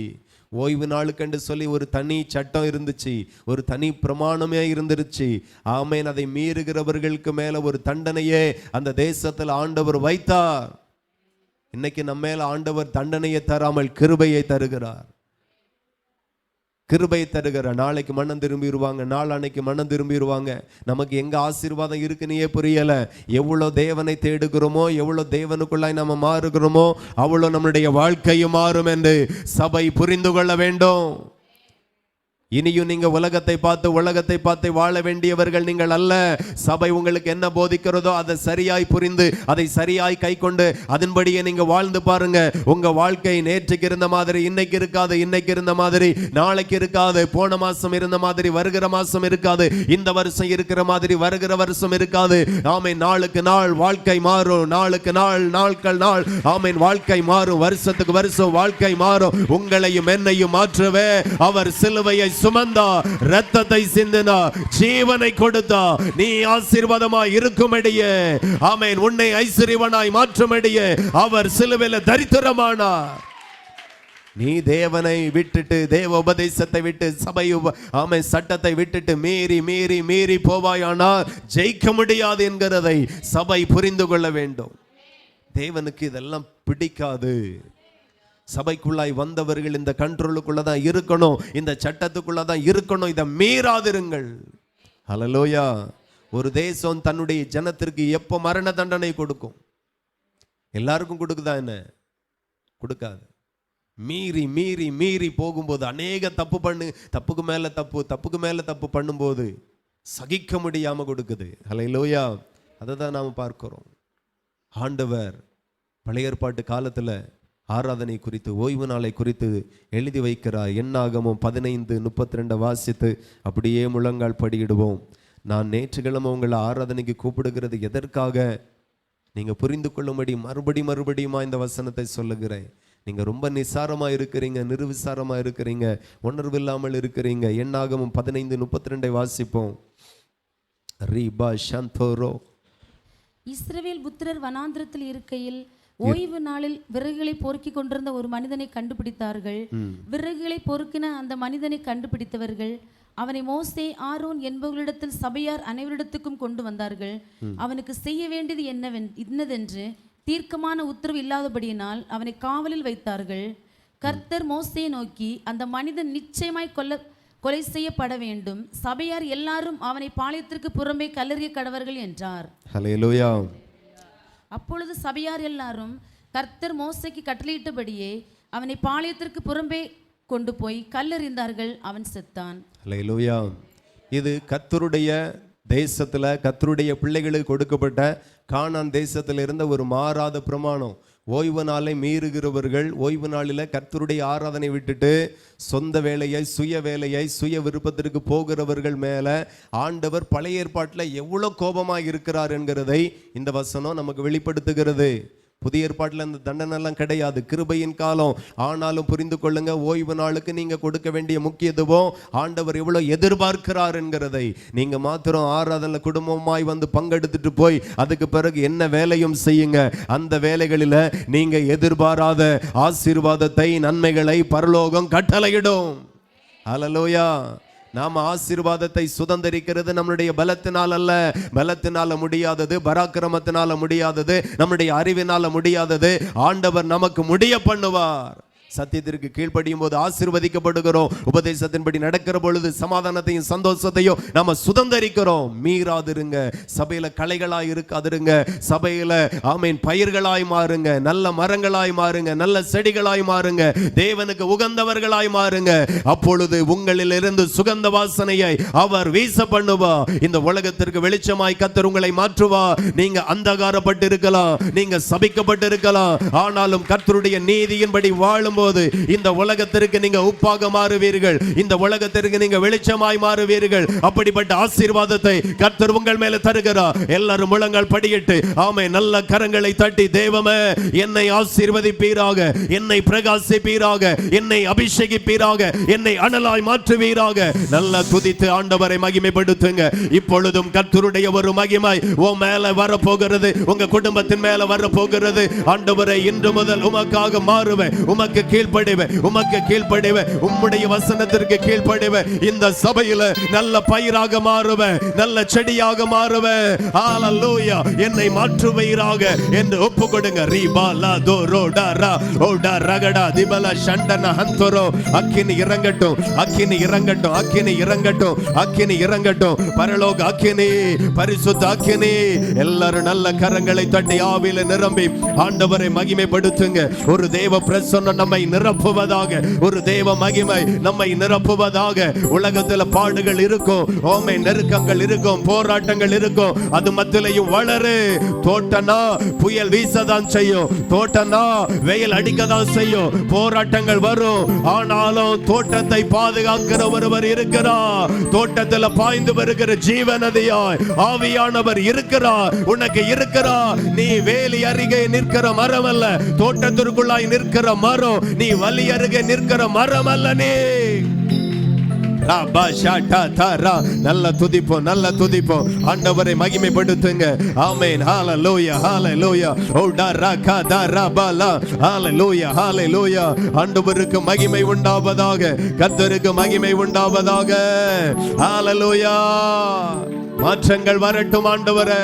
ஓய்வு நாளுக்கென்று சொல்லி ஒரு தனி சட்டம் இருந்துச்சு, ஒரு தனி பிரமாணமே இருந்துருச்சு. ஆமேன். அதை மீறுகிறவர்களுக்கு மேல ஒரு தண்டனையே அந்த தேசத்தில் ஆண்டவர் வைத்தார். இன்னைக்கு நம்ம மேல ஆண்டவர் தண்டனையை தராமல் கிருபையை தருகிறார். கிருபை தருகிற நாளைக்கு மனம் திரும்பிடுவாங்க, நாளானைக்கு மனம் திரும்பிடுவாங்க. நமக்கு எங்க ஆசீர்வாதம் இருக்குன்னே புரியல. எவ்வளோ தேவனை தேடுகிறோமோ, எவ்வளோ தேவனுக்குள்ளாய் நம்ம மாறுகிறோமோ அவ்வளோ நம்மளுடைய வாழ்க்கையும் மாறும் என்று சபை புரிந்து கொள்ள வேண்டும். இனியும் நீங்க உலகத்தை பார்த்து வாழ வேண்டியவர்கள் நீங்கள் அல்ல. சபை உங்களுக்கு என்ன போதிக்கிறதோ அதை சரியாய் புரிந்து அதை சரியாய் கை கொண்டு அதன்படியே நீங்க வாழ்ந்து பாருங்க. உங்க வாழ்க்கை நேற்றுக்கு இருந்த மாதிரி இன்னைக்கு இருக்காது, இன்னைக்கு இருந்த மாதிரி நாளைக்கு இருக்காது, போன மாசம் இருந்த மாதிரி வருகிற மாசம் இருக்காது, இந்த வருஷம் இருக்கிற மாதிரி வருகிற வருஷம் இருக்காது. ஆமென். நாளுக்கு நாள் வாழ்க்கை மாறும், நாளுக்கு நாள் நாட்கள் நாள் ஆமென் வாழ்க்கை மாறும், வருஷத்துக்கு வருஷம் வாழ்க்கை மாறும். உங்களையும் என்னையும் மாற்றவே அவர் சிலுவையை சுமந்தா, இரத்தத்தை சிந்தினா, ஜீவனை கொடுத்தா, நீ ஆசீர்வாதமாய் இருக்கும்படியே ஆமென் உன்னை ஐஸ்வர்யவானாய் மாற்றும்படியே அவர் சிலுவையில் தரித்திரமானார். நீ தேவனை விட்டுட்டு, தேவ உபதேசத்தை விட்டு, சபை ஆமென் சட்டத்தை விட்டுட்டு மீறி மீறி மீறி போவாயானால் ஜெயிக்க முடியாது என்கிறதை சபை புரிந்து கொள்ள வேண்டும். தேவனுக்கு இதெல்லாம் பிடிக்காது. சபைக்குள்ளாய் வந்தவர்கள் இந்த கண்ட்ரோலுக்குள்ள தான் இருக்கணும், இந்த சட்டத்துக்குள்ள தான் இருக்கணும், இதை மீறாதிருங்கள். ஹல்லேலூயா. ஒரு தேசம் தன்னுடைய ஜனத்திற்கு எப்போ மரண தண்டனை கொடுக்கும்? எல்லாருக்கும் கொடுக்குதா? என்ன கொடுக்காது. மீறி மீறி மீறி போகும்போது அநேக தப்புக்கு மேல தப்பு பண்ணும்போது சகிக்க முடியாம கொடுக்குது. ஹல்லேலூயா. அதை தான் நாம் பார்க்கிறோம். ஆண்டவர் பழைய ஏற்பாட்டு காலத்துல ஆராதனை குறித்து, ஓய்வு நாளை குறித்து எழுதி வைக்கிறார். என்னாகமம் 15:32 வாசித்து அப்படியே முழங்கால் படியிடுவோம். நான் நேற்றுக்கிழமை உங்களை ஆராதனைக்கு கூப்பிடுகிறது எதற்காக நீங்க புரிந்து கொள்ளும்படி மறுபடியுமா இந்த வசனத்தை சொல்லுகிறேன். நீங்க ரொம்ப நிசாரமா இருக்கிறீங்க, நிர்விசாரமா இருக்கிறீங்க, உணர்வு இல்லாமல் இருக்கிறீங்க. என்னாகமம் 15:32 வாசிப்போம். ரீபா சந்தோரோ. இஸ்ரவேல் புத்திரர் வனாந்திரத்தில் இருக்கையில் ஓய்வு நாளில் விறகுகளை பொறுக்கி கொண்டிருந்த ஒரு மனிதனை கண்டுபிடித்தார்கள். விறகுகளை பொறுக்கின அந்த மனிதனை கண்டுபிடித்தவர்கள் அவனை மோசே, ஆரோன் என்பவர்களிடத்தில் சபையார் அனைவரிடத்துக்கும் கொண்டு வந்தார்கள். அவனுக்கு செய்ய வேண்டியது இன்னதென்று தீர்க்கமான உத்தரவு இல்லாதபடியினால் அவனை காவலில் வைத்தார்கள். கர்த்தர் மோசேயை நோக்கி, அந்த மனிதன் நிச்சயமாய் கொலை செய்யப்பட வேண்டும், சபையார் எல்லாரும் அவனை பாளையத்திற்கு புறம்பே கல்லெறிய கடவர்கள் என்றார். ஹல்லேலூயா. அப்பொழுது சபையார் எல்லாரும் கர்த்தர் மோசேக்கு கட்டளையிட்டபடியே அவனை பாளையத்திற்கு புறம்பே கொண்டு போய் கல்லெறிந்தார்கள், அவன் செத்தான். ஹல்லேலூயா. இது கர்த்தருடைய தேசத்துல கர்த்தருடைய பிள்ளைகளுக்கு கொடுக்கப்பட்ட கானான் தேசத்தில் இருந்த ஒரு மாறாத பிரமாணம். ஓய்வு நாளை மீறுகிறவர்கள், ஓய்வு நாளில் கர்த்தருடைய ஆராதனை விட்டுட்டு சொந்த வேலையை, சுய வேலையை, சுய விருப்பத்திற்கு போகிறவர்கள் மேல ஆண்டவர் பழைய ஏற்பாட்டில் எவ்வளவு கோபமாக இருக்கிறார் என்கிறதை இந்த வசனம் நமக்கு வெளிப்படுத்துகிறது. புதிய ஏற்பாட்டில் அந்த தண்டனைலாம் கிடையாது, கிருபையின் காலம். ஆனாலும் புரிந்து கொள்ளுங்க, ஓய்வு நாளுக்கு நீங்க கொடுக்க வேண்டிய முக்கியத்துவம் ஆண்டவர் எவ்வளவு எதிர்பார்க்கிறார் என்கிறதை. நீங்க மாத்திரம் ஆராதனை குடும்பமாய் வந்து பங்கெடுத்துட்டு போய் அதுக்கு பிறகு என்ன வேலையும் செய்யுங்க. அந்த வேலைகளில் நீங்க எதிர்பாராத ஆசீர்வாதத்தை, நன்மைகளை பரலோகம் கட்டளையிடும். ஹல்லேலூயா. நாம் ஆசீர்வாதத்தை சுதந்தரிக்கிறது நம்முடைய பலத்தினால் அல்ல. பலத்தினால முடியாதது, பராக்கிரமத்தினால முடியாதது, நம்முடைய அறிவினால முடியாதது. ஆண்டவர் நமக்கு முடிய பண்ணுவார். சத்தியத்திற்கு கீழ்ப்படியும் போது ஆசீர்வதிக்கப்படுகிறோம். உபதேசத்தின்படி நடக்கிற பொழுது சமாதானத்தையும் சந்தோஷத்தையும் நாம சுதந்தரிக்கிறோம். மீறாதிருங்க. சபையில களைகளாய் இருக்காதிருங்க. சபையில ஆமீன் பயிர்களாய் மாறுங்க. நல்ல மரங்களாய் மாறுங்க. நல்ல செடிகளாய் மாறுங்க. தேவனுக்கு உகந்தவர்களாய் மாறுங்க. அப்பொழுது உங்களிலிருந்து சுகந்த வாசனையை அவர் வீச பண்ணுவா. இந்த உலகத்திற்கு வெளிச்சமாய் கர்த்தர் உங்களை மாற்றுவா. நீங்க அந்தகாரப்பட்டு இருக்கலாம், நீங்க சபிக்கப்பட்டு இருக்கலாம், ஆனாலும் கர்த்தருடைய நீதியின்படி வாழும்போது இந்த உலகத்திற்கு நீங்க உப்பாக மாறுவீர்கள். இந்த உலகத்திற்கு நீங்க வெளிச்சமாய் மாறுவீர்கள். அப்படிப்பட்ட ஆசீர்வாதத்தை கர்த்தர் உங்கள் மேல தருகிறார். எல்லாரும் முழங்கால் படியிட்டு ஆமென் நல்ல கரங்களை தட்டி, தேவமே என்னை ஆசீர்வதிப்பீராக, என்னை பிரகாசிப்பீராக, என்னை அபிஷேகிப்பீராக, என்னை அனலாய் மாற்றுவீராக. நல்ல துதித்து ஆண்டவரை மகிமைப்படுத்துங்க. இப்பொழுதும் கர்த்தருடைய ஒரு மகிமை உன் மேல வரப்போகிறது, உங்க குடும்பத்தின் மேல வரப்போகிறது. ஆண்டவரை இன்று முதல் உமக்காக மாறுவேன், உமக்கு கீழ்ப்படிவேன், உமக்கு கீழ்ப்படிவேன், உம்முடைய வசனத்திற்கு கீழ்ப்படிவேன். இந்த சபையில நல்ல பயிராக மாறுவேன், நல்ல செடியாக மாறுவேன். ஹல்லேலூயா. என்னை மாற்றுவீராக என்று ஒப்பு கொடுங்க. ரிபாலா தோரோடாரா ஓடா ரகடா திபல சண்டன ஹந்தரோ. அக்கினி இறங்கட்டும், அக்கினி இறங்கட்டும், அக்கினி இறங்கட்டும், அக்கினி இறங்கட்டும். பரலோக அக்கினி, பரிசுத்த அக்கினி. எல்லாரும் நல்ல கரங்களை தட்டி ஆவியில நிரம்பி ஆண்டவரை மகிமைப்படுத்துங்க. ஒரு தேவ பிரசன்னம் நம்மை நிரப்புவதாக, ஒரு தேவ மகிமை நம்மை நிரப்புவதாக. உலகத்தில் பாடுகள் இருக்கும், ஓமை நெருக்கங்கள் இருக்கும், போராட்டங்கள் இருக்கும். அது மத்தியிலையும் வளரு. தோட்டனா புயல் வீசதான் செய்யும், தோட்டனா வெயில் அடிக்கதான் செய்யும், போராட்டங்கள் வரும். ஆனாலும் தோட்டத்தை பாதுகாக்கிற ஒருவர் இருக்கிறார். தோட்டத்தில் பாய்ந்து வருகிற ஜீவநதியாய் ஆவியானவர் இருக்கிறார், உனக்கு இருக்கிறார். நீ வேலி அருகே நிற்கிற மரம் அல்ல, தோட்டத்திற்குள்ளாய் நிற்கிற மரம். நீ வலி அருகே நிற்கிற மரம் அல்ல. நீ நல்ல துதிப்போம், நல்ல துதிப்போம். ஆண்டவரை மகிமைப்படுத்துங்க. ஆமென். ஹல்லேலூயா, ஹல்லேலூயா. ஓடா ரகா தரபலா. ஹல்லேலூயா, ஹல்லேலூயா. ஆண்டவருக்கு மகிமை உண்டாவதாக, கர்த்தருக்கு மகிமை உண்டாவதாக. ஹல்லேலூயா. மாற்றங்கள் வரட்டும் ஆண்டவரே.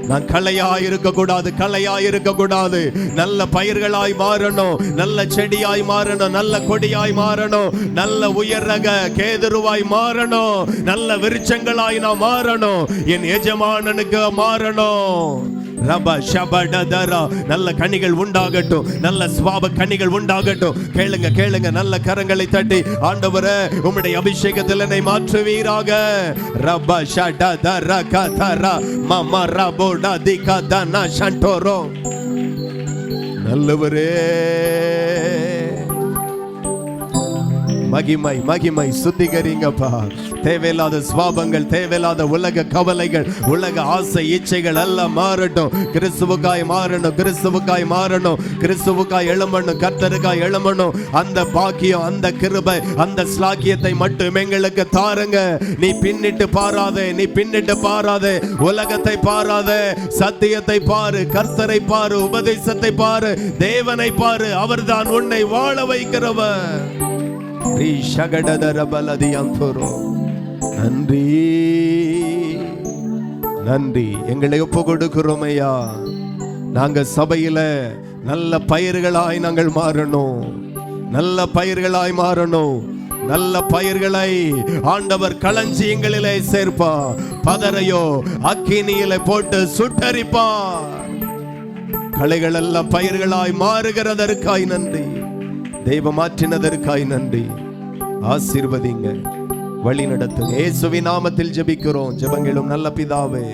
நான் களையாய் இருக்க கூடாது, களையாய் இருக்க கூடாது. நல்ல பயிர்களாய் மாறணும், நல்ல செடியாய் மாறணும், நல்ல கொடியாய் மாறணும், நல்ல உயர் ரக கேதுருவாய் மாறணும், நல்ல விருட்சங்களாய் நான் மாறணும், என் எஜமானனுக்கு மாறணும். ரபா ஷபடதரா. நல்ல கனிகள் உண்டாகட்டும், நல்ல சுவாப கனிகள் உண்டாகட்டும். கேளுங்க, கேளுங்க. நல்ல கரங்களை தட்டி ஆண்டவரே உம்முடைய அபிஷேகத்தில் என்னை மாற்றுவீராக. ரபா ஷடதரா கதரா மமா ரபோடா திகதனா ஷண்டோரோ. நல்லவரே, மகிமை மகிமை சுத்திகரிங்கப்பா. தேவையில்லாத சுவாபங்கள், தேவையில்லாத உலக கவலைகள், உலக ஆசை இச்சைகள் எல்லாம் மாறட்டும். கிறிஸ்துவுக்காய் மாறணும், கிறிஸ்துவுக்காய் மாறணும், கிறிஸ்துவுக்காய் எழும்பணும், கர்த்தருக்காய் எழும்பணும். அந்த பாக்கியம், அந்த கிருபை, அந்த ஸ்லாக்கியத்தை மட்டும் எங்களுக்கு தாருங்க. நீ பின்னிட்டு பாராதே, நீ பின்னிட்டு பாராதே, உலகத்தை பாராதே, சத்தியத்தை பாரு, கர்த்தரை பாரு, உபதேசத்தை பாரு, தேவனை பாரு. அவர்தான் உன்னை வாழ வைக்கிறவர். நன்றி, நன்றி. எங்களை ஒப்பு கொடுக்கிறோம் ஐயா. நாங்க சபையில நல்ல பயிர்களாய் நாங்கள் மாறணும், நல்ல பயிர்களாய் மாறணும். நல்ல பயிர்களை ஆண்டவர் களஞ்சியங்களிலே சேர்ப்பா. பதரையோ அக்கினியிலே போட்டு சுட்டரிப்பார். களைகள் எல்லாம் பயிர்களாய் மாறுகிறதற்காய் நன்றி. தெய்வம் மாற்றினதற்காய் நன்றி. ஆசீர்வதிங்க, வழி நடத்துங்க. இயேசுவின் நாமத்தில் ஜெபிக்கிறோம். ஜெபங்களும் நல்ல பிதாவே,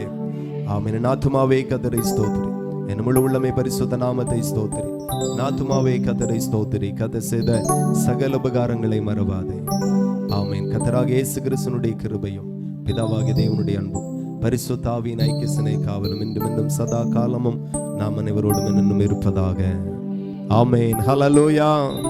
ஆமென். ஆத்துமாவே கர்த்தரை ஸ்தோத்திரி. என் முழு உள்ளமே பரிசுத்த நாமத்தை ஸ்தோத்திரி. நாத்துமாவே கர்த்தரை ஸ்தோத்திரி. கர்த்தர் செய்த சகல உபகாரங்களை மறவாதே. ஆமென். கர்த்தராகிய இயேசு கிறிஸ்துவினுடைய கிருபையும் பிதாவாகிய தேவனுடைய அன்பும் பரிசுத்த ஆவியின் ஐக்கிய சினை காவலும் இன்றும் இன்னும் சதா காலமும் நாம் அனைவரோடும் இன்னும் இருப்பதாக. ஆமென். ஹல்லேலூயா.